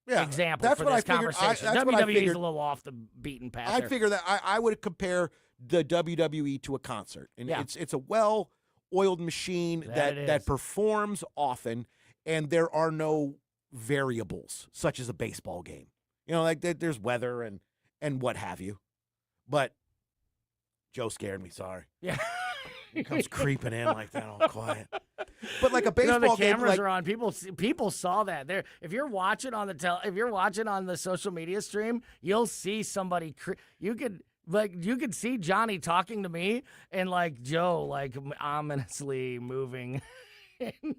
example that's for what this I figured. conversation. WWE is a little off the beaten path. I figure that I would compare the WWE to a concert, and it's a well-oiled machine that performs often, and there are no variables such as a baseball game. Like there's weather and what have you. But Joe scared me. Sorry. Yeah. He comes creeping in like that, all quiet. But like a baseball game, the cameras are on. People saw that. There, if you're watching on the social media stream, you'll see somebody. You could see Johnny talking to me and like Joe like ominously moving indoors,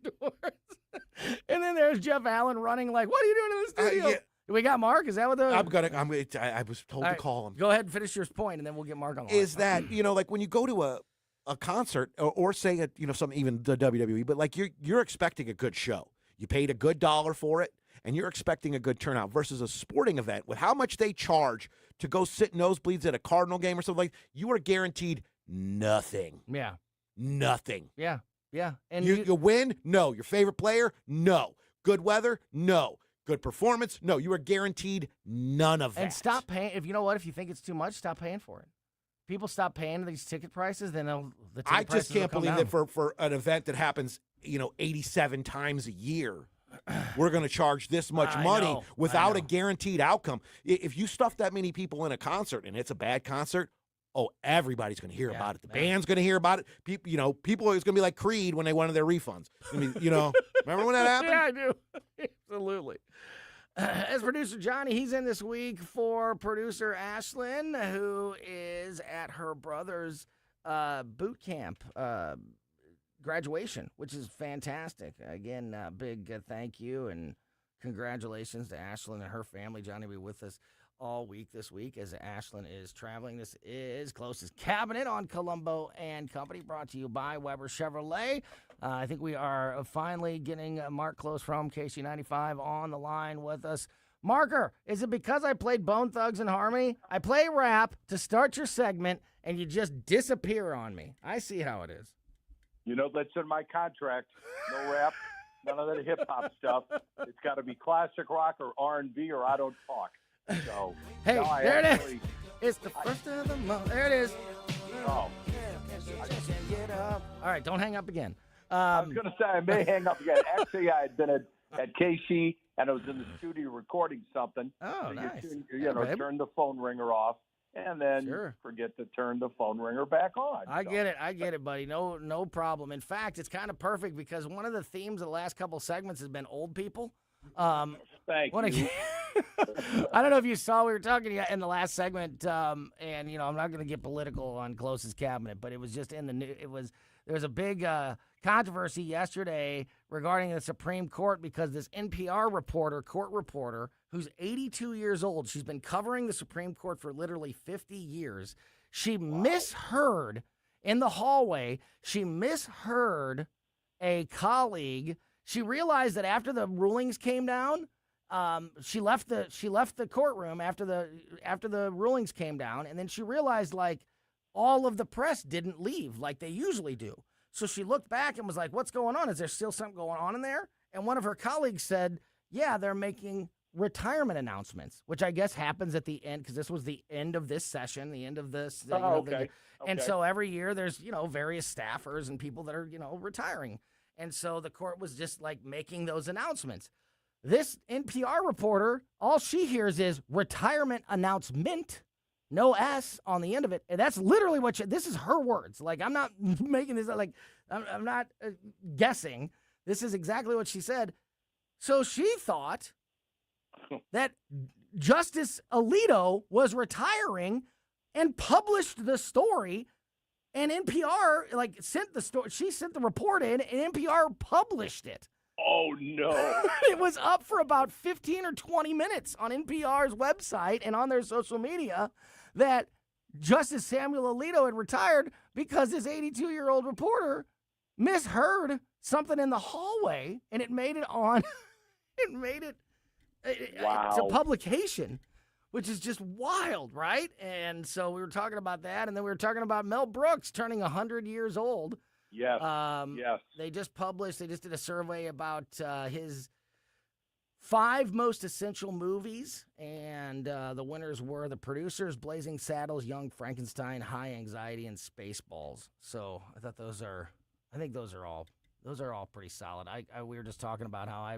and then there's Jeff Allen running like, "What are you doing in the studio?" We got Mark. Is that what the? I was told to call him. Go ahead and finish your point, and then we'll get Mark on the line. Is that like when you go to a concert or say a, something, even the WWE, but like you're expecting a good show. You paid a good dollar for it, and you're expecting a good turnout versus a sporting event with how much they charge to go sit nosebleeds at a Cardinal game or something like. You are guaranteed nothing. Yeah. Nothing. Yeah. Yeah. And you win? No. Your favorite player? No. Good weather? No. Good performance? No. You are guaranteed none of that. And stop paying. If you know what, if you think it's too much, stop paying for it. People stop paying these ticket prices, then the ticket I prices just can't will come believe down. that for an event that happens, 87 times a year, we're going to charge this much money without a guaranteed outcome. If you stuff that many people in a concert and it's a bad concert, everybody's going to hear about it. The band's going to hear about it. People are going to be like Creed when they wanted their refunds. I mean, remember when that happened? Yeah, I do. Absolutely. As producer Johnny, he's in this week for producer Ashlyn, who is at her brother's boot camp graduation, which is fantastic. Again, big thank you and congratulations to Ashlyn and her family. Johnny will be with us all week this week as Ashlyn is traveling. This is Closest Cabinet on Columbo and Company, brought to you by Weber Chevrolet. I think we are finally getting Mark Close from KC95 on the line with us. Marker, is it because I played Bone Thugs and Harmony? I play rap to start your segment, and you just disappear on me. I see how it is. That's in my contract. No rap, none of that hip-hop stuff. It's got to be classic rock or R&B or I don't talk. So, hey, there it is. It's the first of the month. There it is. Oh. All right, don't hang up again. I was going to say I may hang up again. Actually, I had been at KC, and I was in the studio recording something. Oh, so nice. You turn the phone ringer off, and then forget to turn the phone ringer back on. I get it, buddy. No problem. In fact, it's kind of perfect because one of the themes of the last couple segments has been old people. Thank you. I don't know if you saw, we were talking in the last segment, and I'm not going to get political on Closest Cabinet, but it was just in the news. There was a big controversy yesterday regarding the Supreme Court because this NPR court reporter, who's 82 years old, she's been covering the Supreme Court for literally 50 years. She misheard in the hallway. She misheard a colleague. She realized that after the rulings came down, she left the courtroom after the rulings came down, and then she realized all of the press didn't leave like they usually do. So she looked back and was like, "What's going on? Is there still something going on in there?" And one of her colleagues said, "Yeah, they're making retirement announcements," which I guess happens at the end because this was the end of this session, the end of this. Okay. And so every year there's various staffers and people that are retiring, and so the court was just making those announcements. This NPR reporter, all she hears is retirement announcement, no S on the end of it. And that's literally what this is her words. I'm not making this, I'm not guessing. This is exactly what she said. So she thought that Justice Alito was retiring and published the story, and NPR sent the story. She sent the report in, and NPR published it. Oh, no. It was up for about 15 or 20 minutes on NPR's website and on their social media that Justice Samuel Alito had retired because this 82-year-old reporter misheard something in the hallway, and it made it on. It made it. Wow. It's a publication, which is just wild, right? And so we were talking about that, and then we were talking about Mel Brooks turning 100 years old. Yes. Yes. They just did a survey about his 5 most essential movies, and the winners were The Producers, Blazing Saddles, Young Frankenstein, High Anxiety, and Spaceballs. So I thought those are all pretty solid. We were just talking about how I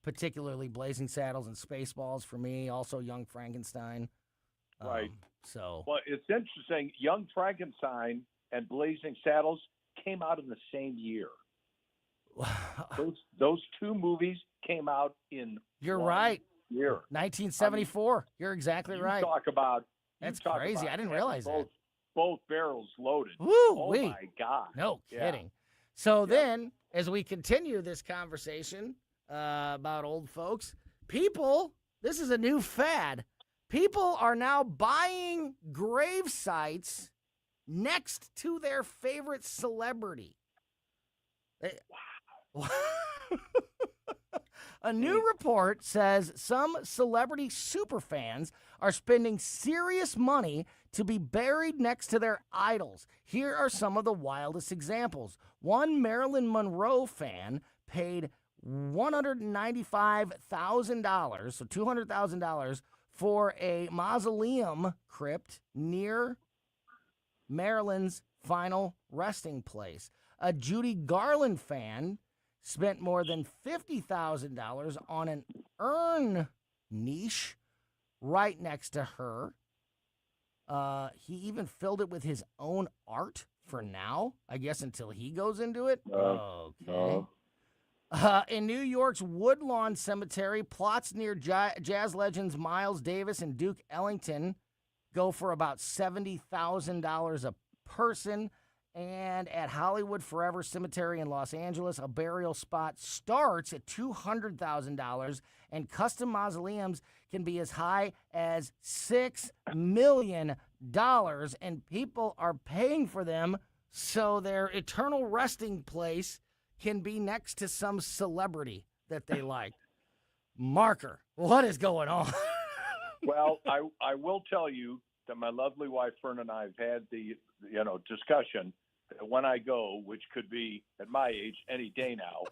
particularly Blazing Saddles and Spaceballs for me, also Young Frankenstein. Right. Well, it's interesting. Young Frankenstein and Blazing Saddles came out in the same year. Those two movies came out in You're right. Year. 1974. You're exactly right. That's crazy. I didn't realize that. Both barrels loaded. Woo, oh my God. No kidding. So then, as we continue this conversation about old folks, this is a new fad. People are now buying grave sites next to their favorite celebrity. A new report says some celebrity superfans are spending serious money to be buried next to their idols. Here are some of the wildest examples. One Marilyn Monroe fan paid $195,000, so $200,000, for a mausoleum crypt near Marilyn's final resting place. A Judy Garland fan spent more than $50,000 on an urn niche right next to her. He even filled it with his own art for now, I guess, until he goes into it. Okay. In New York's Woodlawn Cemetery, plots near jazz legends Miles Davis and Duke Ellington go for about $70,000 a person. And at Hollywood Forever Cemetery in Los Angeles, a burial spot starts at $200,000, and custom mausoleums can be as high as $6 million, and people are paying for them so their eternal resting place can be next to some celebrity that they like. Marker, what is going on? Well, I will tell you that my lovely wife Fern and I have had the discussion that when I go, which could be at my age any day now,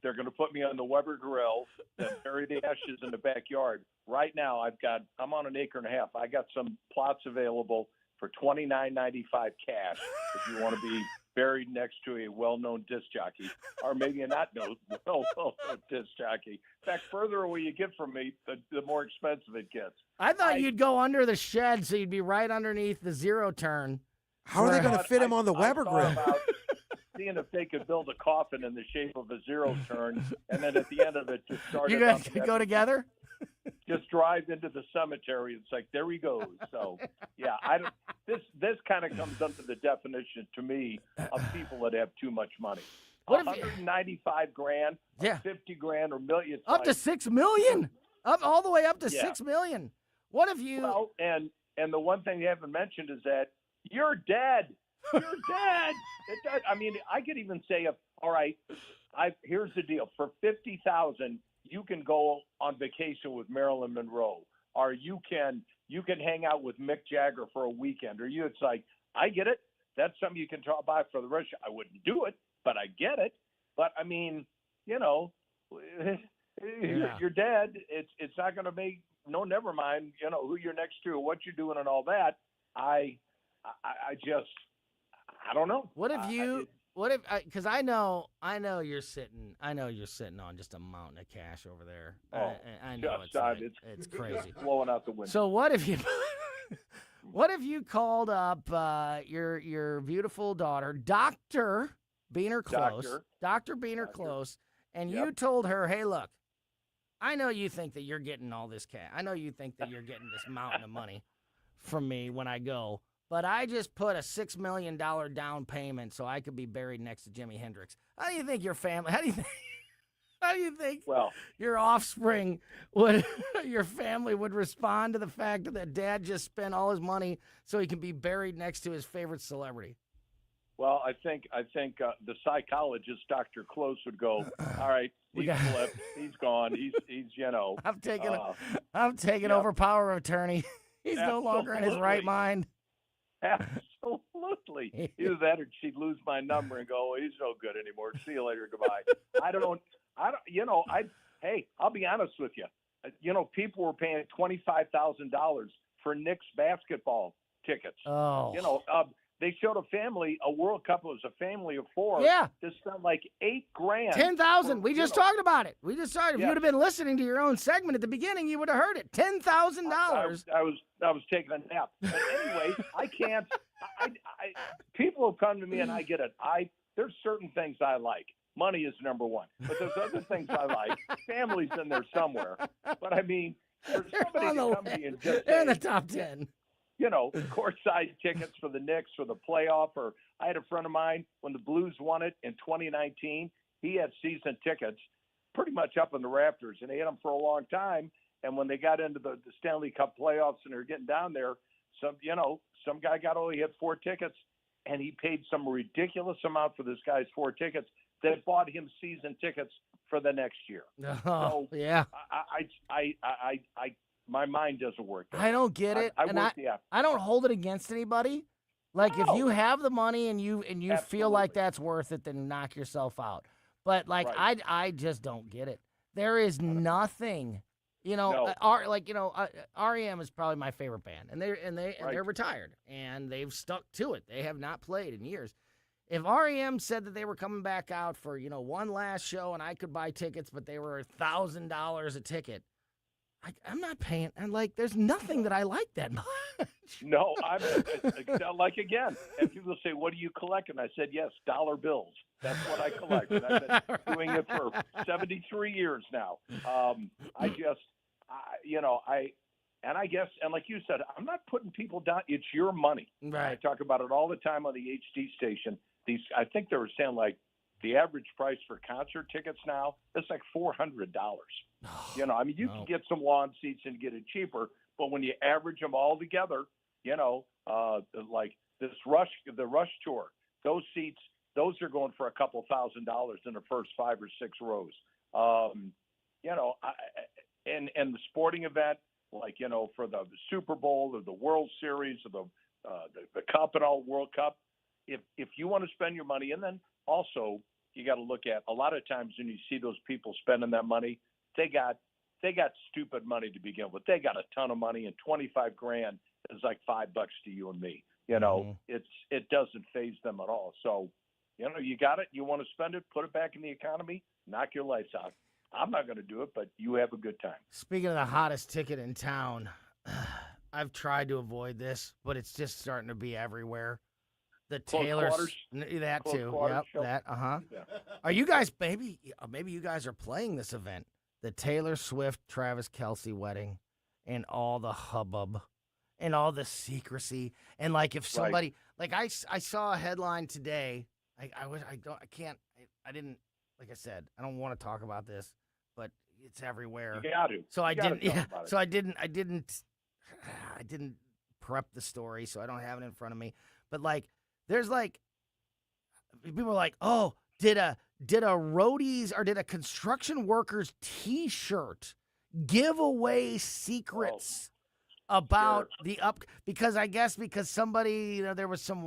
they're going to put me on the Weber Grill, then bury the ashes in the backyard. Right now, I'm on an acre and a half. I got some plots available for $29.95 cash if you want to be buried next to a well-known disc jockey, or maybe a not well-known disc jockey. In fact, further away you get from me, the more expensive it gets. I thought you'd go under the shed, so you'd be right underneath the zero turn. How are they going to fit him on the Weber Grill? About seeing if they could build a coffin in the shape of a zero turn, and then at the end of it, just start. You guys could go together. Just drive into the cemetery. It's like, there he goes. So, yeah, this kind of comes under the definition to me of people that have too much money. $195,000, yeah, $50,000, or million. Up to $6 million. All the way up to $6 million. What if you? Well, and the one thing you haven't mentioned is that you're dead. You're dead. I mean, I could even say, all right, here's the deal. For $50,000, you can go on vacation with Marilyn Monroe, or you can hang out with Mick Jagger for a weekend, it's like, I get it. That's something you can talk about for the rest. I wouldn't do it, but I get it. But I mean, you're dead. It's not going to make never mind, who you're next to, what you're doing, and all that. I don't know. What if because I know you're sitting on just a mountain of cash over there. I know it's crazy. Blowing out the window. So what if you called up your beautiful daughter, Dr. Beaner Close, Dr. Beaner Close, and you told her, hey, look, I know you think that you're getting all this cash. I know you think that you're getting this mountain of money from me when I go. But I just put a $6 million down payment so I could be buried next to Jimi Hendrix. How do you think your family? How do you think your offspring your family would respond to the fact that Dad just spent all his money so he can be buried next to his favorite celebrity? Well, I think the psychologist, Dr. Close, would go, all right, he's flipped, he's gone, he's I'm taking over power of attorney. He's no longer in his right mind. Absolutely. Either that or she'd lose my number and go, he's no good anymore. See you later. Goodbye. I'll be honest with you. People were paying $25,000 for Knicks basketball tickets. Oh. They showed a World Cup. It was a family of four. Yeah. This spent like $8,000. $10,000. We just talked about it. If you would have been listening to your own segment at the beginning, you would have heard it. $10,000. I was taking a nap. But anyway, I can't. People have come to me and I get it. There's certain things I like. Money is number one, but there's other things I like. Family's in there somewhere. But I mean, for somebody to come to me and just they're in the top 10. Courtside tickets for the Knicks for the playoff. Or I had a friend of mine when the Blues won it in 2019. He had season tickets pretty much up in the rafters, and he had them for a long time. And when they got into the Stanley Cup playoffs and they're getting down there, some guy he had 4 tickets, and he paid some ridiculous amount for this guy's 4 tickets that bought him season tickets for the next year. Oh, so yeah. My mind doesn't work. I don't get it. I don't hold it against anybody. Like, if you have the money and you feel like that's worth it, then knock yourself out. But I just don't get it. There is nothing, REM is probably my favorite band, and they're retired and they've stuck to it. They have not played in years. If REM said that they were coming back out for one last show and I could buy tickets, but they were $1,000 a ticket, I'm not paying. And there's nothing that I like that much. No, I'm again. And people say, "What do you collect?" And I said, "Yes, dollar bills. That's what I collect." And I've been doing it for 73 years now. I guess, and like you said, I'm not putting people down. It's your money. Right. I talk about it all the time on the HD station. I think they were saying the average price for concert tickets now is like $400. You can get some lawn seats and get it cheaper, but when you average them all together, like the Rush tour, those seats, those are going for a couple $1,000s in the first 5 or 6 rows. And the sporting event, for the Super Bowl or the World Series or the Cup and all World Cup, if you want to spend your money, and then also you got to look at a lot of times when you see those people spending that money, they got stupid money to begin with. They got a ton of money, and $25,000 is like $5 to you and me. It doesn't faze them at all. So, you got it. You want to spend it, put it back in the economy, knock your lights out. I'm not going to do it, but you have a good time. Speaking of the hottest ticket in town, I've tried to avoid this, but it's just starting to be everywhere. The Taylor, that Close too. Quarters Yep, show. that. Yeah. Yeah. Are you guys maybe you guys are playing this event, the Taylor Swift Travis Kelce wedding, and all the hubbub, and all the secrecy, and if somebody I saw a headline today. I didn't. Like I said, I don't want to talk about this, but it's everywhere. You got to. So I didn't. Yeah. So I didn't. I didn't prep the story, so I don't have it in front of me. But there's people are like, oh, did a roadies or did a construction worker's T-shirt give away secrets about the because somebody there was some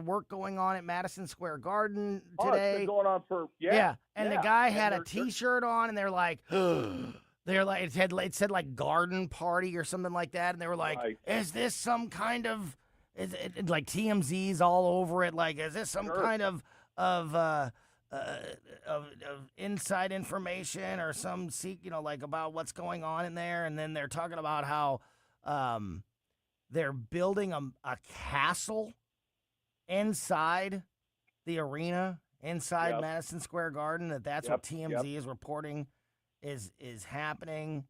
work going on at Madison Square Garden today. It's been going on for and the guy had a T-shirt on, and they're like. It said garden party or something like that, and they were like, "Is this some kind of?" Is it like TMZ's all over it? Is this some kind of inside information or some about what's going on in there? And then they're talking about how they're building a castle inside the arena, inside Madison Square Garden. That's what TMZ is reporting is happening.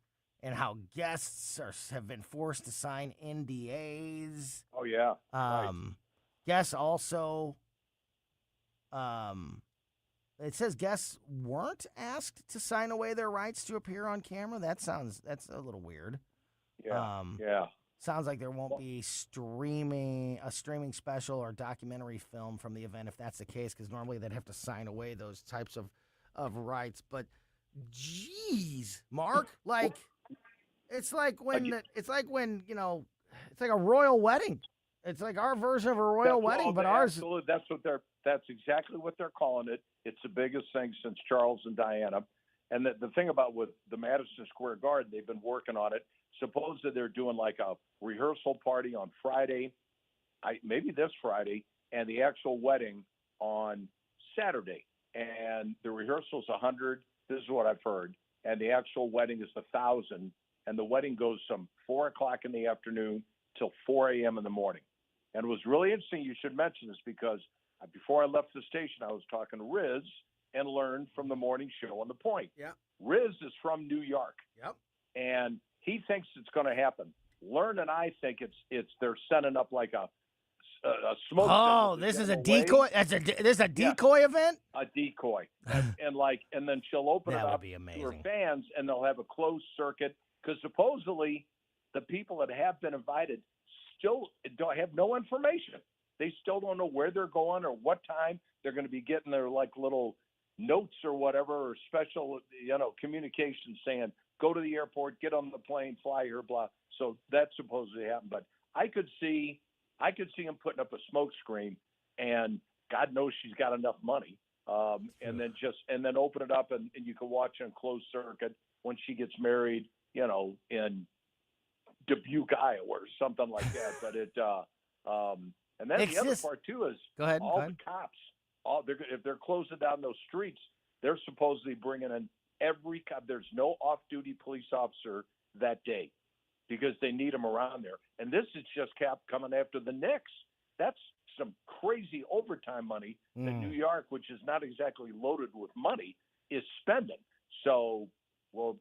And how guests have been forced to sign NDAs. Oh, yeah. Guests also, it says guests weren't asked to sign away their rights to appear on camera. That's a little weird. Yeah. Sounds like there won't be a streaming special or documentary film from the event if that's the case, because normally they'd have to sign away those types of rights. But, geez, Mark, It's like when it's like a royal wedding. It's like our version of a royal wedding, but ours. Absolutely, that's exactly what they're calling it. It's the biggest thing since Charles and Diana. And the thing about with the Madison Square Garden, they've been working on it. Supposedly they're doing a rehearsal party on Friday, maybe this Friday, and the actual wedding on Saturday. And the rehearsal's 100. This is what I've heard, and the actual wedding is 1,000. And the wedding goes from 4 o'clock in the afternoon till 4 a.m. in the morning. And it was really interesting you should mention this because before I left the station, I was talking to Riz and learned from the morning show on The Point. Yeah. Riz is from New York. Yep. And he thinks it's going to happen. Learn and I think they're setting up like a smoke. Oh, this is a decoy. This is a decoy event. A decoy, and then she'll open it up to her fans, and they'll have a closed circuit because supposedly the people that have been invited still don't have no information. They still don't know where they're going or what time they're going to be getting their like little notes or whatever, or special, communication saying, go to the airport, get on the plane, fly here, blah. So that's supposedly happened. But I could see him putting up a smoke screen, and God knows she's got enough money. And then open it up and you can watch on closed circuit when she gets married, in Dubuque, Iowa or something like that. But and then the other part too is the cops. If they're closing down those streets, they're supposedly bringing in every cop. There's no off-duty police officer that day because they need them around there. And this is just coming after the Knicks. That's some crazy overtime money that New York, which is not exactly loaded with money, is spending. So, will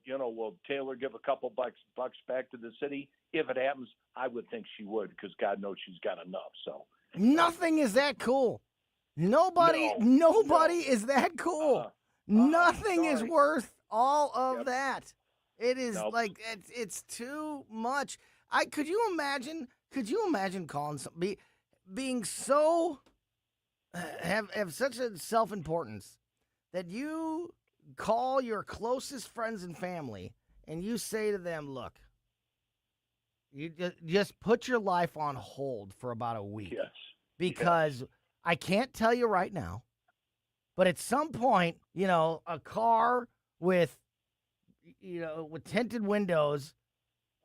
Taylor give a couple bucks back to the city? If it happens, I would think she would, because God knows she's got enough. So nothing is that cool. Nobody is that cool. Nothing is worth all of that. It is it's too much. Could you imagine calling somebody, being so have such a self-importance that you call your closest friends and family and you say to them, look, you just put your life on hold for about a week. Yes. Because I can't tell you right now, but at some point, a car with tinted windows,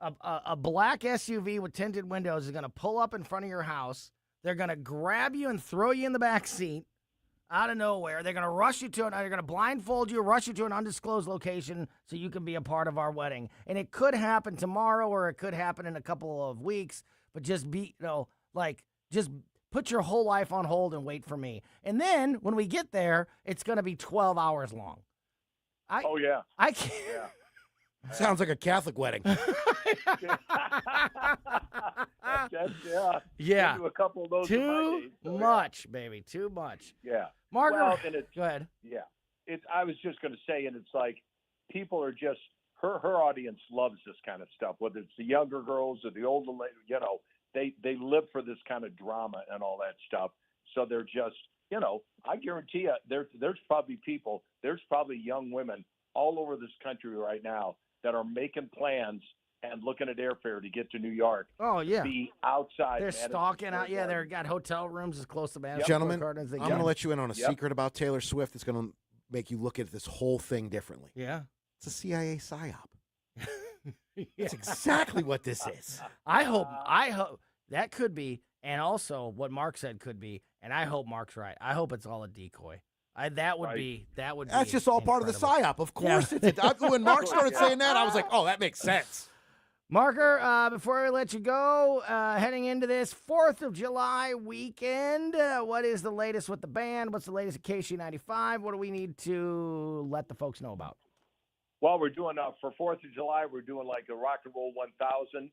a black SUV with tinted windows is going to pull up in front of your house. They're going to grab you and throw you in the back seat out of nowhere. They're going to rush you they're going to blindfold you, rush you to an undisclosed location so you can be a part of our wedding. And it could happen tomorrow or it could happen in a couple of weeks, but just just put your whole life on hold and wait for me. And then when we get there, it's going to be 12 hours long. I can't. Yeah. Sounds like a Catholic wedding. Yeah. Do a couple of those too much, baby. Too much. Yeah. Margaret, go ahead. Yeah. I was just going to say, and it's like people are just her audience loves this kind of stuff, whether it's the younger girls or the older ladies. They live for this kind of drama and all that stuff. So they're just, I guarantee you, there's probably young women all over this country right now that are making plans and looking at airfare to get to New York. Oh, yeah. Be outside. They're stalking out. Yeah, they've got hotel rooms as close to Madison Gentlemen, Square Garden as they I'm going to let you in on a secret about Taylor Swift that's going to make you look at this whole thing differently. Yeah. It's a CIA psyop. That's exactly what this is. I hope that could be, and also what Mark said could be, and I hope Mark's right. I hope it's all a decoy. That would be. That's just all part of the psyop. Of course it's. When Mark started saying that, I was like, oh, that makes sense. Marker, before we let you go, heading into this 4th of July weekend, what is the latest with the band? What's the latest at KC95? What do we need to let the folks know about? Well, we're doing, for 4th of July, we're doing like a Rock and Roll 1000,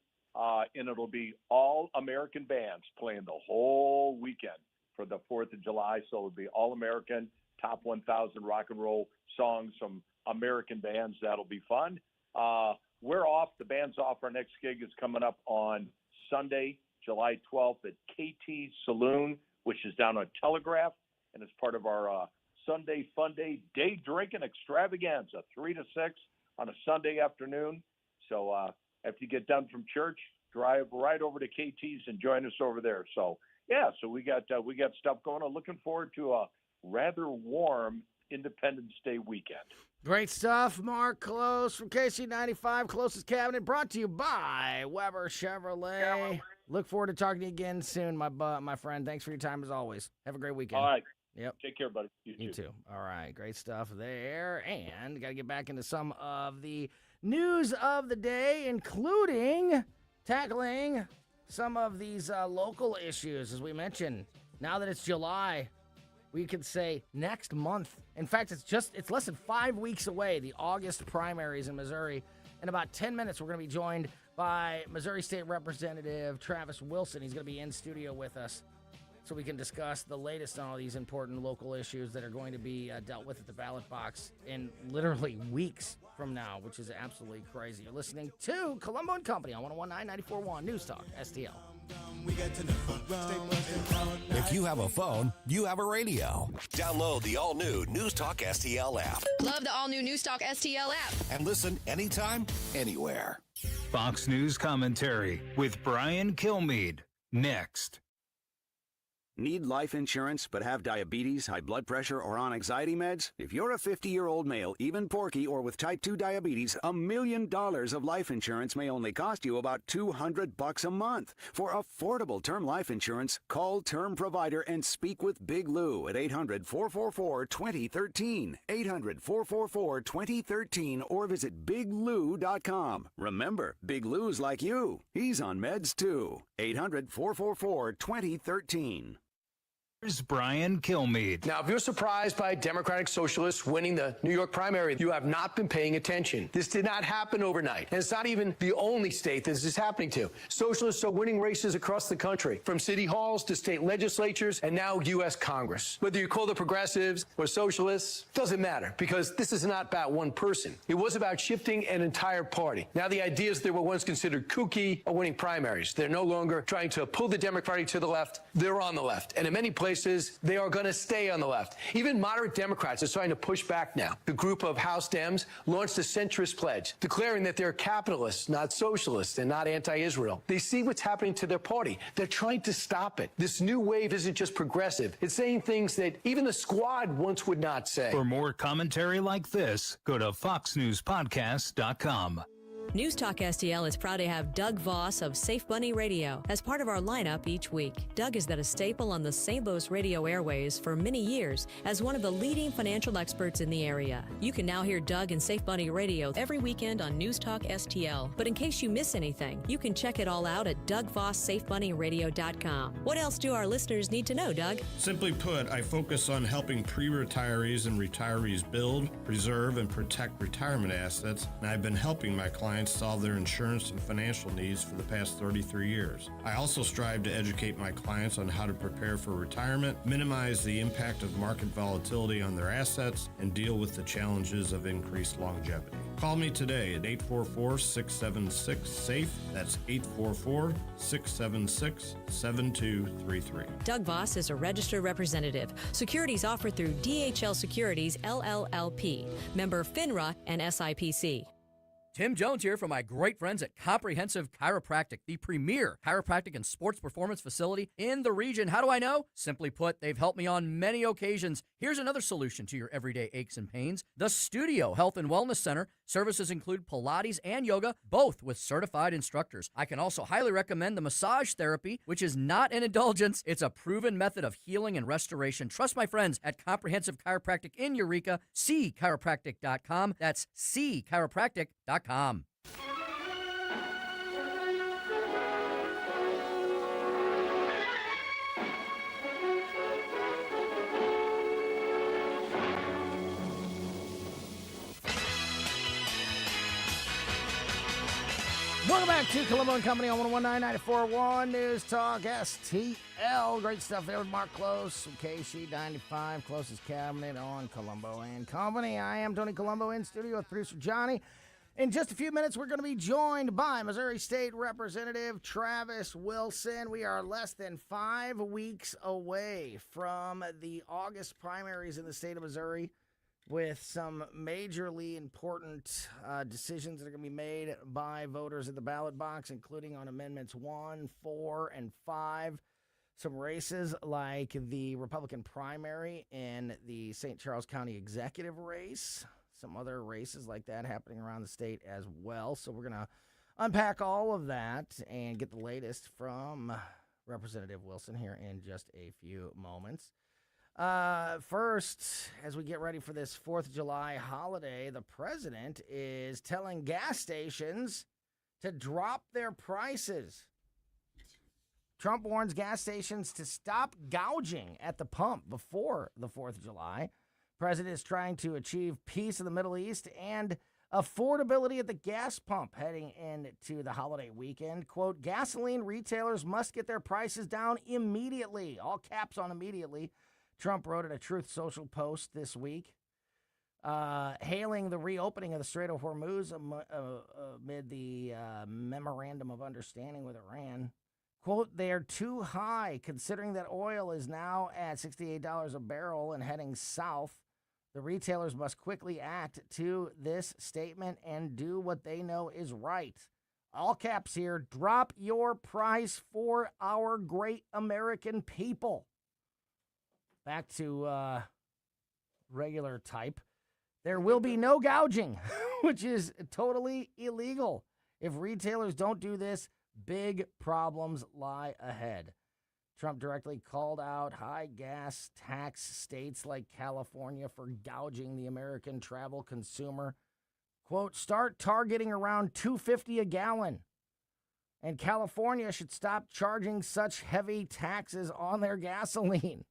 and it'll be all American bands playing the whole weekend for the 4th of July. So it'll be all American, top 1,000 rock and roll songs from American bands. That'll be fun. We're off. The band's off. Our next gig is coming up on Sunday, July 12th at KT Saloon, which is down on Telegraph, and it's part of our Sunday Fun Day drinking extravaganza, 3 to 6 on a Sunday afternoon. So after you get done from church, drive right over to KT's and join us over there. So so we got stuff going on. Looking forward to a rather warm Independence Day weekend. Great stuff. Mark Close from KC95, Closest Cabinet, brought to you by Weber Chevrolet. Look forward to talking to you again soon, my friend. Thanks for your time as always. Have a great weekend. All right. Yep. Take care, buddy. You too. All right. Great stuff there. And got to get back into some of the news of the day, including tackling some of these local issues, as we mentioned. Now that it's July, we could say next month. In fact, it's less than 5 weeks away, the August primaries in Missouri. In about 10 minutes, we're going to be joined by Missouri State Representative Travis Wilson. He's going to be in studio with us so we can discuss the latest on all these important local issues that are going to be dealt with at the ballot box in literally weeks from now, which is absolutely crazy. You're listening to Colombo & Company on 101.9 94.1 News Talk STL. If you have a phone, you have a radio. Download the all-new News Talk STL app. Love the all-new News Talk STL app. And listen anytime, anywhere. Fox News commentary with Brian Kilmeade. Next. Need life insurance but have diabetes, high blood pressure, or on anxiety meds? If you're a 50-year-old male, even porky, or with type 2 diabetes, $1 million of life insurance may only cost you about $200 a month. For affordable term life insurance, call Term Provider and speak with Big Lou at 800-444-2013. 800-444-2013 or visit biglou.com. Remember, Big Lou's like you. He's on meds too. 800-444-2013. Here's Brian Kilmeade. Now, if you're surprised by Democratic Socialists winning the New York primary, you have not been paying attention. This did not happen overnight. And it's not even the only state this is happening to. Socialists are winning races across the country, from city halls to state legislatures and now U.S. Congress. Whether you call the progressives or socialists, doesn't matter, because this is not about one person. It was about shifting an entire party. Now the ideas that were once considered kooky are winning primaries. They're no longer trying to pull the Democratic to the left. They're on the left. And in many places, they are going to stay on the left. Even moderate Democrats are starting to push back now. The group of House Dems launched a centrist pledge, declaring that they're capitalists, not socialists, and not anti-Israel. They see what's happening to their party. They're trying to stop it. This new wave isn't just progressive. It's saying things that even the Squad once would not say. For more commentary like this, go to foxnewspodcast.com. News Talk STL is proud to have Doug Voss of Safe Bunny Radio as part of our lineup each week. Doug has been a staple on the St. Louis radio airways for many years as one of the leading financial experts in the area. You can now hear Doug and Safe Bunny Radio every weekend on News Talk STL. But in case you miss anything, you can check it all out at DougVossSafeBunnyRadio.com. What else do our listeners need to know, Doug? Simply put, I focus on helping pre-retirees and retirees build, preserve, and protect retirement assets, and I've been helping my clients solve their insurance and financial needs for the past 33 years. I also strive to educate my clients on how to prepare for retirement, minimize the impact of market volatility on their assets, and deal with the challenges of increased longevity. Call me today at 844-676-SAFE. That's 844-676-7233. Doug Voss is a registered representative. Securities offered through DHL Securities, LLLP. Member FINRA and SIPC. Tim Jones here from my great friends at Comprehensive Chiropractic, the premier chiropractic and sports performance facility in the region. How do I know? Simply put, they've helped me on many occasions. Here's another solution to your everyday aches and pains. The Studio Health and Wellness Center. Services include Pilates and yoga, both with certified instructors. I can also highly recommend the massage therapy, which is not an indulgence. It's a proven method of healing and restoration. Trust my friends at Comprehensive Chiropractic in Eureka, cchiropractic.com. That's cchiropractic.com. Welcome back to Colombo and Company on 101.9 News Talk STL. Great stuff there with Mark Close from KC95, closest cabinet on Colombo and Company. I am Tony Colombo in studio with producer Johnny. In just a few minutes, we're going to be joined by Missouri State Representative Travis Wilson. We are less than 5 weeks away from the August primaries in the state of Missouri, with some majorly important decisions that are going to be made by voters at the ballot box, including on Amendments 1, 4, and 5. Some races like the Republican primary in the St. Charles County executive race. Some other races like that happening around the state as well. So we're going to unpack all of that and get the latest from Representative Wilson here in just a few moments. First, as we get ready for this 4th of July holiday, the president is telling gas stations to drop their prices. Trump warns gas stations to stop gouging at the pump before the 4th of July. President is trying to achieve peace in the Middle East and affordability at the gas pump heading into the holiday weekend. Quote, gasoline retailers must get their prices down immediately. All caps on immediately. Trump wrote in a Truth Social post this week, hailing the reopening of the Strait of Hormuz amid the memorandum of understanding with Iran. Quote, they are too high considering that oil is now at $68 a barrel and heading south. The retailers must quickly act to this statement and do what they know is right. All caps here, drop your price for our great American people. Back to regular type. There will be no gouging, which is totally illegal. If retailers don't do this, big problems lie ahead. Trump directly called out high gas tax states like California for gouging the American travel consumer. Quote, start targeting around $2.50 a gallon. And California should stop charging such heavy taxes on their gasoline.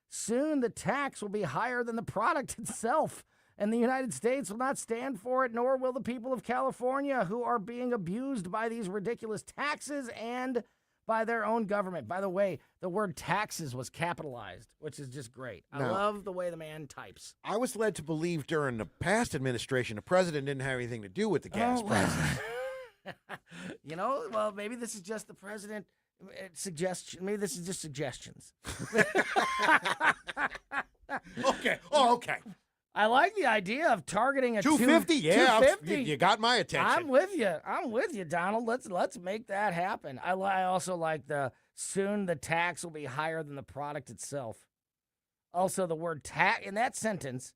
Soon the tax will be higher than the product itself, and the United States will not stand for it, nor will the people of California, who are being abused by these ridiculous taxes and by their own government. By the way, the word taxes was capitalized, which is just great. I love the way the man types. I was led to believe during the past administration the president didn't have anything to do with the gas prices. You know, well, maybe this is just the president suggestion. Maybe this is just suggestions. Okay. Oh, okay. I like the idea of targeting a 250. Yeah, 250. You got my attention. I'm with you, Donald. Let's make that happen. I also like the soon the tax will be higher than the product itself. Also, the word tax in that sentence,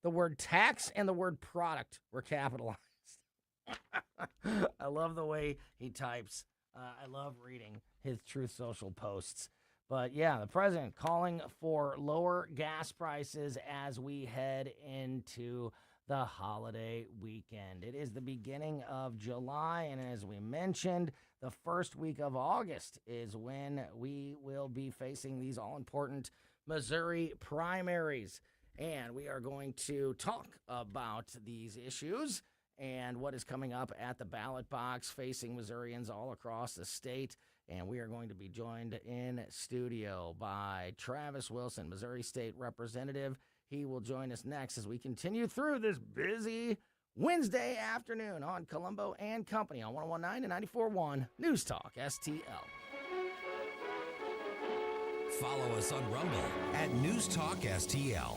the word tax and the word product were capitalized. I love the way he types. I love reading his Truth Social posts. But yeah, the president calling for lower gas prices as we head into the holiday weekend. It is the beginning of July, and as we mentioned, the first week of August is when we will be facing these all-important Missouri primaries. And we are going to talk about these issues and what is coming up at the ballot box facing Missourians all across the state. And we are going to be joined in studio by Travis Wilson, Missouri State Representative. He will join us next as we continue through this busy Wednesday afternoon on Colombo and Company on 101.9 and 94.1 News Talk STL. Follow us on Rumble at News Talk STL.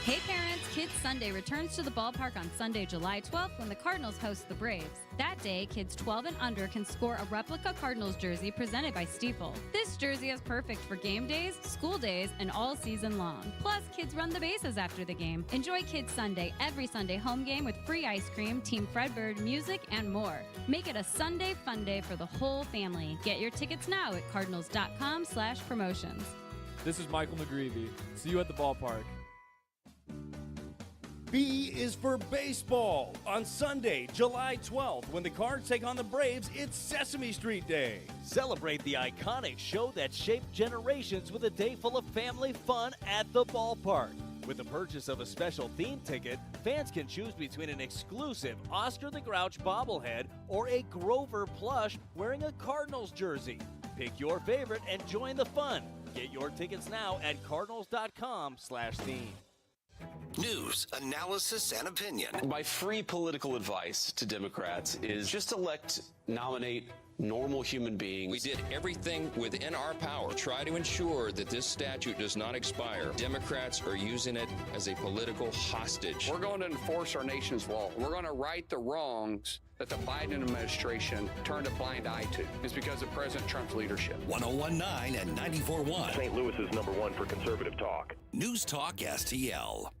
Hey parents, Kids Sunday returns to the ballpark on Sunday, July 12th when the Cardinals host the Braves. That day, kids 12 and under can score a replica Cardinals jersey presented by Stiefel. This jersey is perfect for game days, school days, and all season long. Plus, kids run the bases after the game. Enjoy Kids Sunday every Sunday home game with free ice cream, Team Fredbird, music, and more. Make it a Sunday fun day for the whole family. Get your tickets now at cardinals.com/promotions. This is Michael McGreevy. See you at the ballpark. B is for baseball. On Sunday, July 12th, when the Cards take on the Braves, it's Sesame Street Day. Celebrate the iconic show that shaped generations with a day full of family fun at the ballpark. With the purchase of a special theme ticket, fans can choose between an exclusive Oscar the Grouch bobblehead or a Grover plush wearing a Cardinals jersey. Pick your favorite and join the fun. Get your tickets now at cardinals.com/theme. News, analysis, and opinion. My free political advice to Democrats is just nominate normal human beings. We did everything within our power to try to ensure that this statute does not expire. Democrats are using it as a political hostage. We're going to enforce our nation's law. We're going to right the wrongs that the Biden administration turned a blind eye to. It's because of President Trump's leadership. 101.9 and 94.1. St. Louis is #1 for conservative talk. News Talk STL.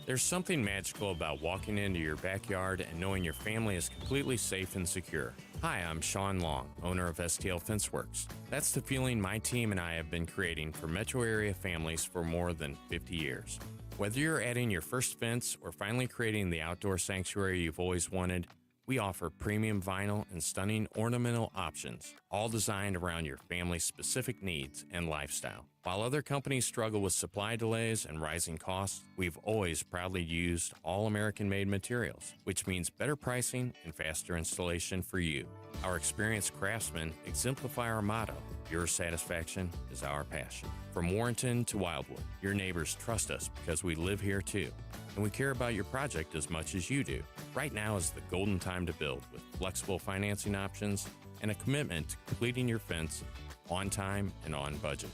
There's something magical about walking into your backyard and knowing your family is completely safe and secure. Hi, I'm Sean Long, owner of STL Fence Works. That's the feeling my team and I have been creating for metro area families for more than 50 years. Whether you're adding your first fence or finally creating the outdoor sanctuary you've always wanted, we offer premium vinyl and stunning ornamental options, all designed around your family's specific needs and lifestyle. While other companies struggle with supply delays and rising costs, we've always proudly used all American-made materials, which means better pricing and faster installation for you. Our experienced craftsmen exemplify our motto, Your satisfaction is our passion. From Warrenton to Wildwood, your neighbors trust us because we live here too. And we care about your project as much as you do. Right now is the golden time to build with flexible financing options and a commitment to completing your fence on time and on budget.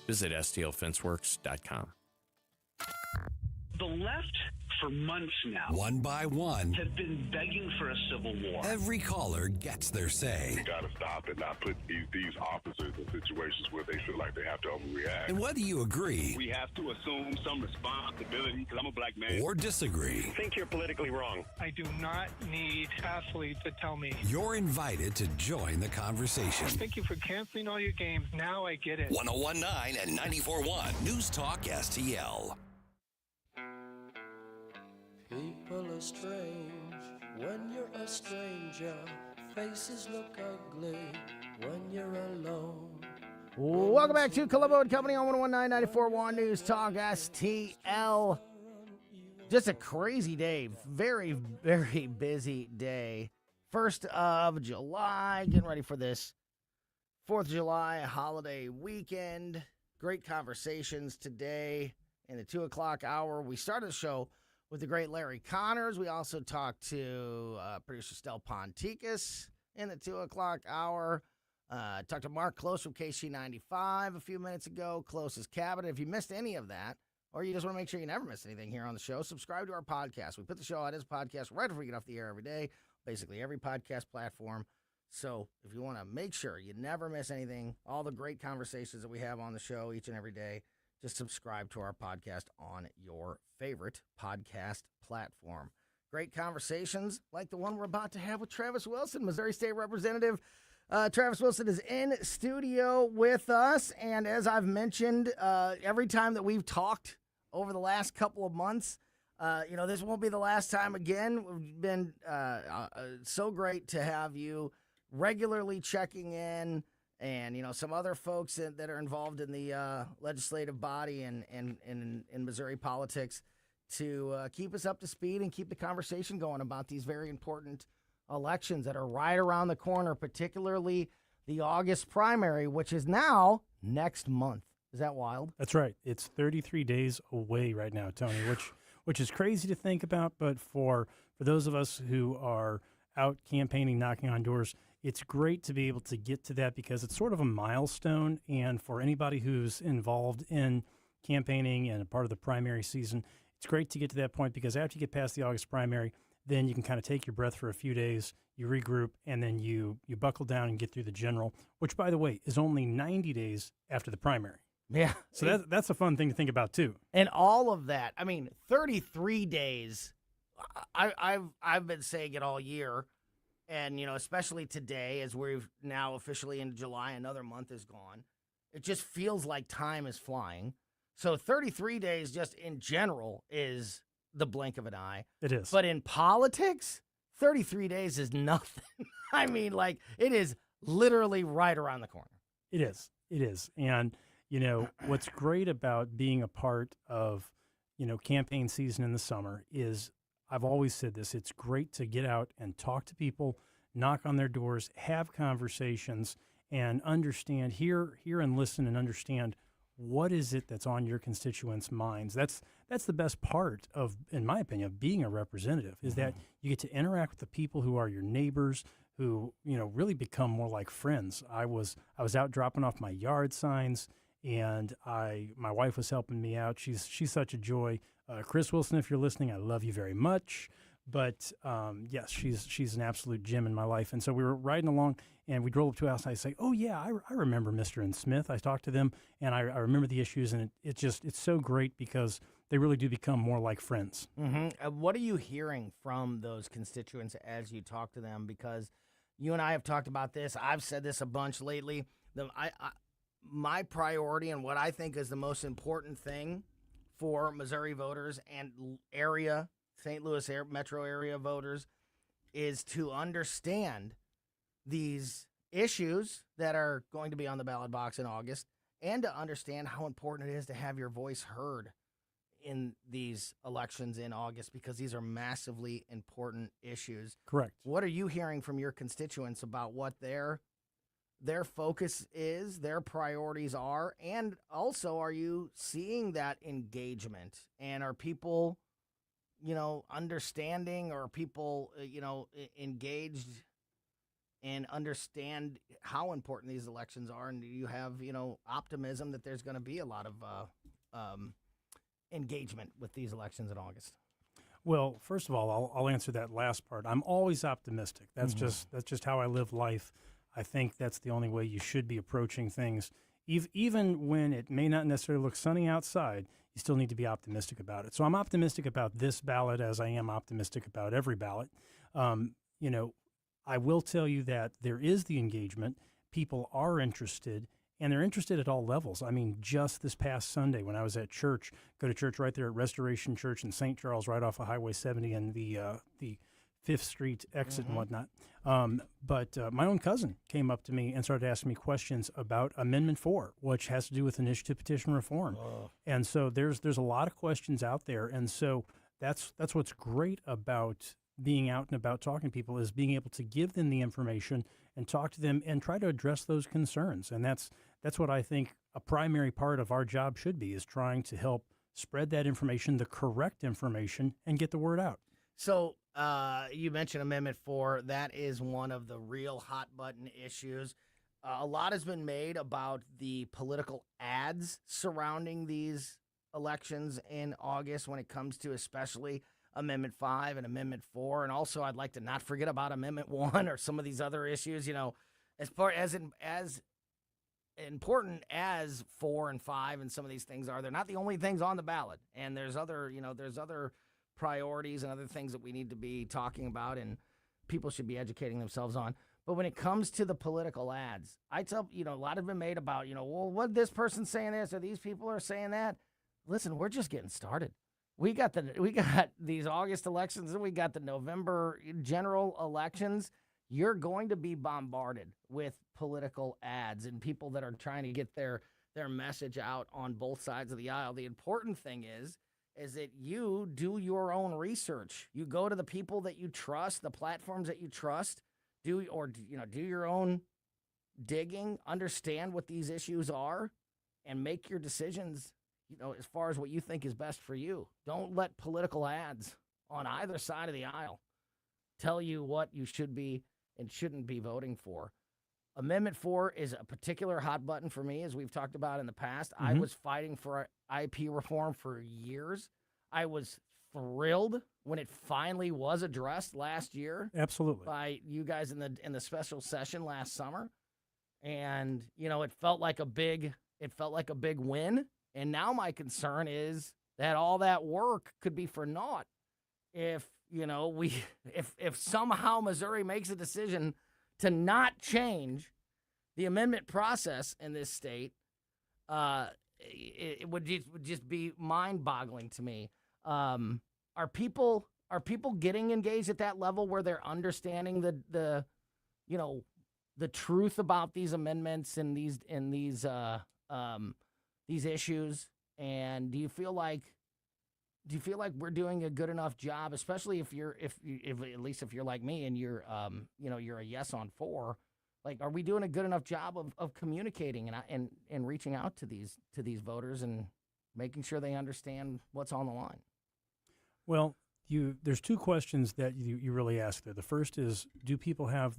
Visit stlfenceworks.com. The left, for months now, One by one, have been begging for a civil war. every caller gets their say. We got to stop and not put these officers in situations where they feel like they have to overreact. And whether you agree We have to assume some responsibility because I'm a black man. or disagree, I think you're politically wrong. I do not need athletes to tell me. you're invited to join the conversation. Thank you for canceling all your games. Now I get it. 1019 and 94.1 News Talk STL. People are strange when you're a stranger. Faces look ugly when you're alone. Welcome back to Colombo and Company on 1019 94.1 News Talk STL. Just a crazy day. Very, very busy day. 1st of July. Getting ready for this 4th of July holiday weekend. Great conversations today in the 2 o'clock hour. We started the show with the great Larry Connors. We also talked to producer Stel Ponticus in the 2 o'clock hour. Talked to Mark Close from KC95 a few minutes ago, Close's Cabinet. If you missed any of that, or you just want to make sure you never miss anything here on the show, subscribe to our podcast. We put the show out as a podcast right before we get off the air every day, basically every podcast platform. So if you want to make sure you never miss anything, all the great conversations that we have on the show each and every day, just subscribe to our podcast on your favorite podcast platform. Great conversations like the one we're about to have with Travis Wilson, Missouri State Representative. Travis Wilson is in studio with us, and as I've mentioned, every time that we've talked over the last couple of months, this won't be the last time again. We've been so great to have you regularly checking in, and some other folks that are involved in the legislative body and in Missouri politics to keep us up to speed and keep the conversation going about these very important elections that are right around the corner, particularly the August primary, which is now next month. Is that wild? That's right. It's 33 days away right now, Tony, which is crazy to think about. But for those of us who are out campaigning, knocking on doors, it's great to be able to get to that because it's sort of a milestone. And for anybody who's involved in campaigning and a part of the primary season, it's great to get to that point because after you get past the August primary, then you can kind of take your breath for a few days, you regroup, and then you buckle down and get through the general, which, by the way, is only 90 days after the primary. Yeah. So that's a fun thing to think about, too. And all of that, 33 days, I've been saying it all year, and, especially today as we've now officially into July, another month is gone. It just feels like time is flying. So 33 days just in general is the blink of an eye. It is. But in politics, 33 days is nothing. It is literally right around the corner. It is. It is. And, what's great about being a part of, campaign season in the summer is, I've always said this, it's great to get out and talk to people, knock on their doors, have conversations, and understand, hear and listen and understand what is it that's on your constituents' minds. That's the best part of, in my opinion, of being a representative, is that you get to interact with the people who are your neighbors, who, really become more like friends. I was out dropping off my yard signs, and my wife was helping me out. She's such a joy. Chris Wilson, if you're listening, I love you very much. But yes, she's an absolute gem in my life. And so we were riding along, and we drove up to a house, and I say, oh, yeah, I remember Mr. and Smith. I talked to them, and I remember the issues, and it's so great because they really do become more like friends. Mm-hmm. What are you hearing from those constituents as you talk to them? Because you and I have talked about this. I've said this a bunch lately. My priority and what I think is the most important thing for Missouri voters and St. Louis metro area voters is to understand these issues that are going to be on the ballot box in August and to understand how important it is to have your voice heard in these elections in August because these are massively important issues. Correct. What are you hearing from your constituents about what their their focus is, their priorities are, and also are you seeing that engagement? And are people, understanding, or people, engaged and understand how important these elections are? And do you have, optimism that there's going to be a lot of engagement with these elections in August? Well, first of all, I'll answer that last part. I'm always optimistic. That's just how I live life. I think that's the only way you should be approaching things. Even when it may not necessarily look sunny outside, you still need to be optimistic about it. So I'm optimistic about this ballot as I am optimistic about every ballot. I will tell you that there is the engagement. People are interested, and they're interested at all levels. I mean, just this past Sunday when I was at church, go to church right there at Restoration Church in St. Charles, right off of Highway 70 and the 5th Street exit and whatnot. But my own cousin came up to me and started asking me questions about Amendment 4, which has to do with initiative petition reform. And so there's a lot of questions out there. And so that's what's great about being out and about talking to people, is being able to give them the information and talk to them and try to address those concerns. And that's what I think a primary part of our job should be, is trying to help spread that information, the correct information, and get the word out. So you mentioned Amendment 4. That is one of the real hot button issues. A lot has been made about the political ads surrounding these elections in August when it comes to especially Amendment 5 and Amendment 4. And also, I'd like to not forget about Amendment 1 or some of these other issues. As far as important as 4 and 5 and some of these things are, they're not the only things on the ballot. And there's other priorities and other things that we need to be talking about and people should be educating themselves on. But when it comes to the political ads, I tell, a lot have been made about, well, what this person's saying this or these people are saying that. Listen, we're just getting started. We got these August elections and we got the November general elections. You're going to be bombarded with political ads and people that are trying to get their message out on both sides of the aisle. The important thing is that you do your own research. You go to the people that you trust, the platforms that you trust, do your own digging, understand what these issues are, and make your decisions, as far as what you think is best for you. Don't let political ads on either side of the aisle tell you what you should be and shouldn't be voting for. Amendment 4 is a particular hot button for me, as we've talked about in the past. I was fighting for IP reform for years. I was thrilled when it finally was addressed last year. Absolutely. By you guys in the special session last summer. And, it felt like a big win. And now my concern is that all that work could be for naught if somehow Missouri makes a decision to not change the amendment process in this state. It would just be mind-boggling to me. Are people getting engaged at that level where they're understanding the truth about these amendments and these issues? And do you feel like we're doing a good enough job, especially if at least if you're like me and you're you're a yes on 4? Like, are we doing a good enough job of communicating and reaching out to these voters and making sure they understand what's on the line? Well, there's two questions that you really ask there. The first is, do people have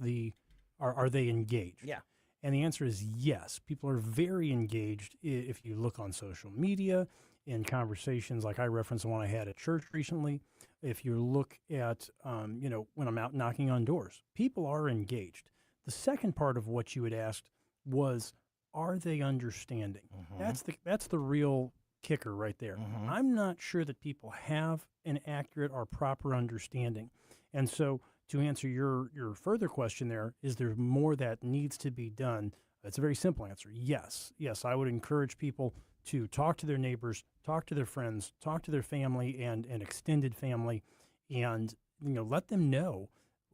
are they engaged? Yeah. And the answer is yes. People are very engaged if you look on social media, in conversations like I referenced the one I had at church recently. If you look at, when I'm out knocking on doors, people are engaged. The second part of what you had asked was, are they understanding? That's the real kicker right there. I'm not sure that people have an accurate or proper understanding. And so to answer your further question there, is there more that needs to be done? It's a very simple answer. Yes. Yes, I would encourage people to talk to their neighbors, talk to their friends, talk to their family and extended family, and let them know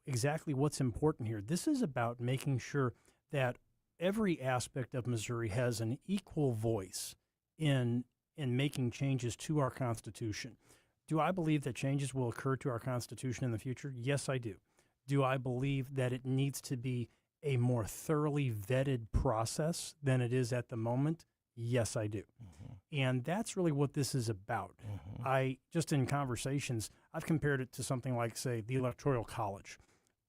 exactly what's important here. This is about making sure that every aspect of Missouri has an equal voice in making changes to our Constitution. Do I believe that changes will occur to our Constitution in the future? Yes, I do. Do I believe that it needs to be a more thoroughly vetted process than it is at the moment? Yes, I do. And that's really what this is about. I just in conversations, I've compared it to something like, say, the Electoral College.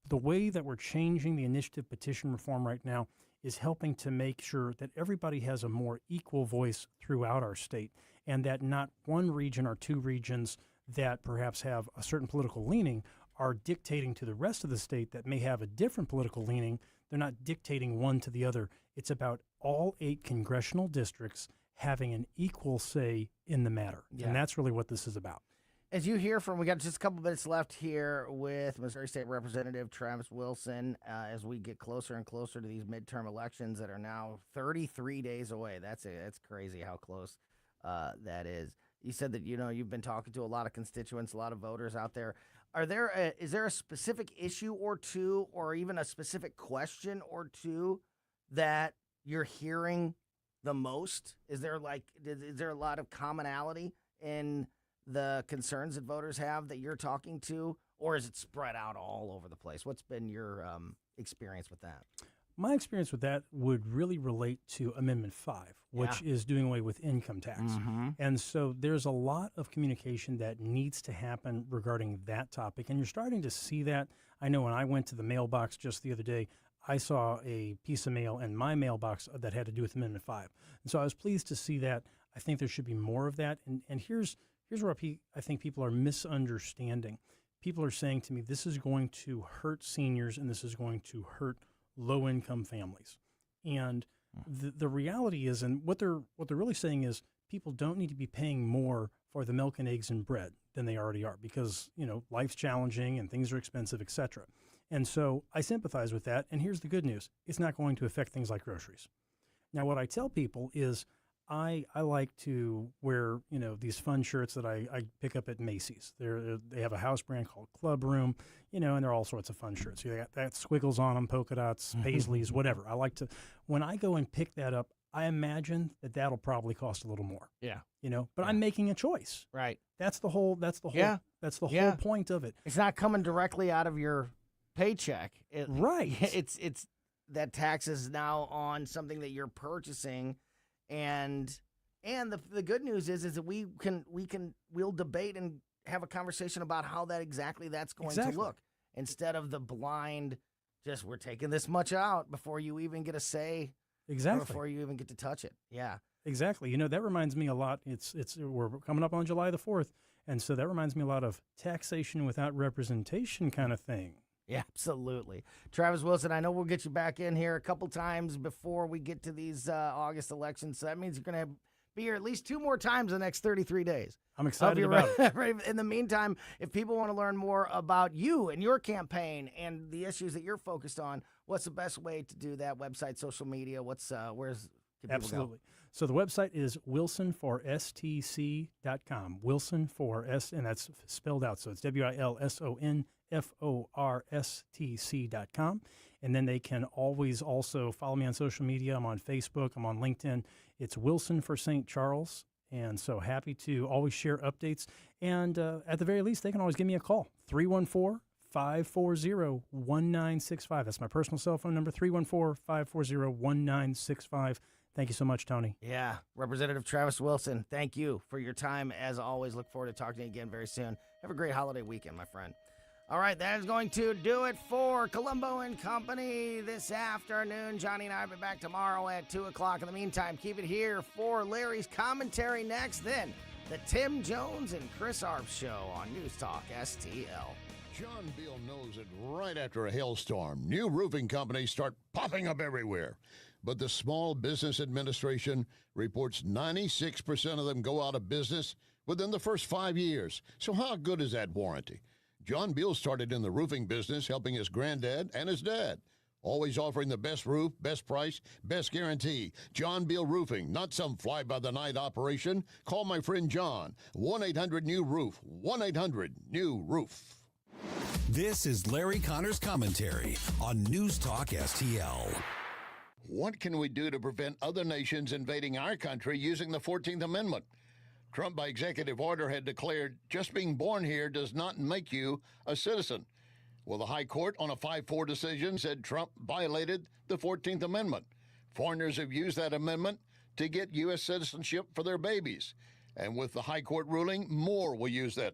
The way that we're changing the initiative petition reform right now is helping to make sure that everybody has a more equal voice throughout our state, and that not one region or two regions that perhaps have a certain political leaning are dictating to the rest of the state that may have a different political leaning. They're not dictating one to the other. It's about all 8 congressional districts having an equal say in the matter. Yeah. And that's really what this is about. As you hear from, we got just a couple minutes left here with Missouri State Representative Travis Wilson as we get closer and closer to these midterm elections that are now 33 days away. That's crazy how close that is. You said that, you've been talking to a lot of constituents, a lot of voters out there. Is there a specific issue or two, or even a specific question or two that you're hearing the most? Is there a lot of commonality in the concerns that voters have that you're talking to, or is it spread out all over the place? What's been your experience with that? My experience with that would really relate to Amendment 5, which is doing away with income tax. And so there's a lot of communication that needs to happen regarding that topic. And you're starting to see that. I know when I went to the mailbox just the other day, I saw a piece of mail in my mailbox that had to do with Amendment 5. And so I was pleased to see that. I think there should be more of that. And here's where I think people are misunderstanding. People are saying to me, this is going to hurt seniors and this is going to hurt low-income families. And the reality is, and what they're really saying is, people don't need to be paying more for the milk and eggs and bread than they already are because, life's challenging and things are expensive, et cetera. And so I sympathize with that. And here's the good news. It's not going to affect things like groceries. Now, what I tell people is I like to wear, these fun shirts that I pick up at Macy's. They have a house brand called Club Room, and they're all sorts of fun shirts. You got that squiggles on them, polka dots, paisleys, whatever. I like to, when I go and pick that up, I imagine that'll probably cost a little more. Yeah. But I'm making a choice. Right. That's the whole whole point of it. It's not coming directly out of your paycheck. Right. It's that tax is now on something that you're purchasing. And the good news is that we'll debate and have a conversation about how that's going to look, instead of the blind, just we're taking this much out before you even get a say. Exactly. Before you even get to touch it. Yeah. Exactly. That reminds me a lot. We're coming up on July the 4th, and so that reminds me a lot of taxation without representation kind of thing. Yeah, absolutely. Travis Wilson, I know we'll get you back in here a couple times before we get to these August elections. So that means you're going to be here at least 2 more times the next 33 days. I'm excited about it. In the meantime, if people want to learn more about you and your campaign and the issues that you're focused on, what's the best way to do that? Website, social media, where's Absolutely. So the website is wilsonforstc.com. Wilson for S, and that's spelled out. So it's WILSONFORSTC.com. And then they can always also follow me on social media. I'm on Facebook. I'm on LinkedIn. It's Wilson for St. Charles. And so happy to always share updates. And at the very least, they can always give me a call. 314-540-1965. That's my personal cell phone number, 314-540-1965. Thank you so much, Tony. Yeah. Representative Travis Wilson, thank you for your time. As always, look forward to talking to you again very soon. Have a great holiday weekend, my friend. All right, that is going to do it for Colombo and Company this afternoon. Johnny and I will be back tomorrow at 2 o'clock. In the meantime, keep it here for Larry's commentary next. Then, the Tim Jones and Chris Arp Show on News Talk STL. John Beal knows it right after a hailstorm. New roofing companies start popping up everywhere. But the Small Business Administration reports 96% of them go out of business within the first 5 years. So how good is that warranty? John Beal started in the roofing business helping his granddad and his dad. Always offering the best roof, best price, best guarantee. John Beal Roofing, not some fly-by-the-night operation. Call my friend John, 1-800-NEW-ROOF, 1-800-NEW-ROOF. This is Larry Connor's commentary on News Talk STL. What can we do to prevent other nations invading our country using the 14th Amendment? Trump, by executive order, had declared just being born here does not make you a citizen. Well, the High Court on a 5-4 decision said Trump violated the 14th Amendment. Foreigners have used that amendment to get U.S. citizenship for their babies. And with the High Court ruling, more will use that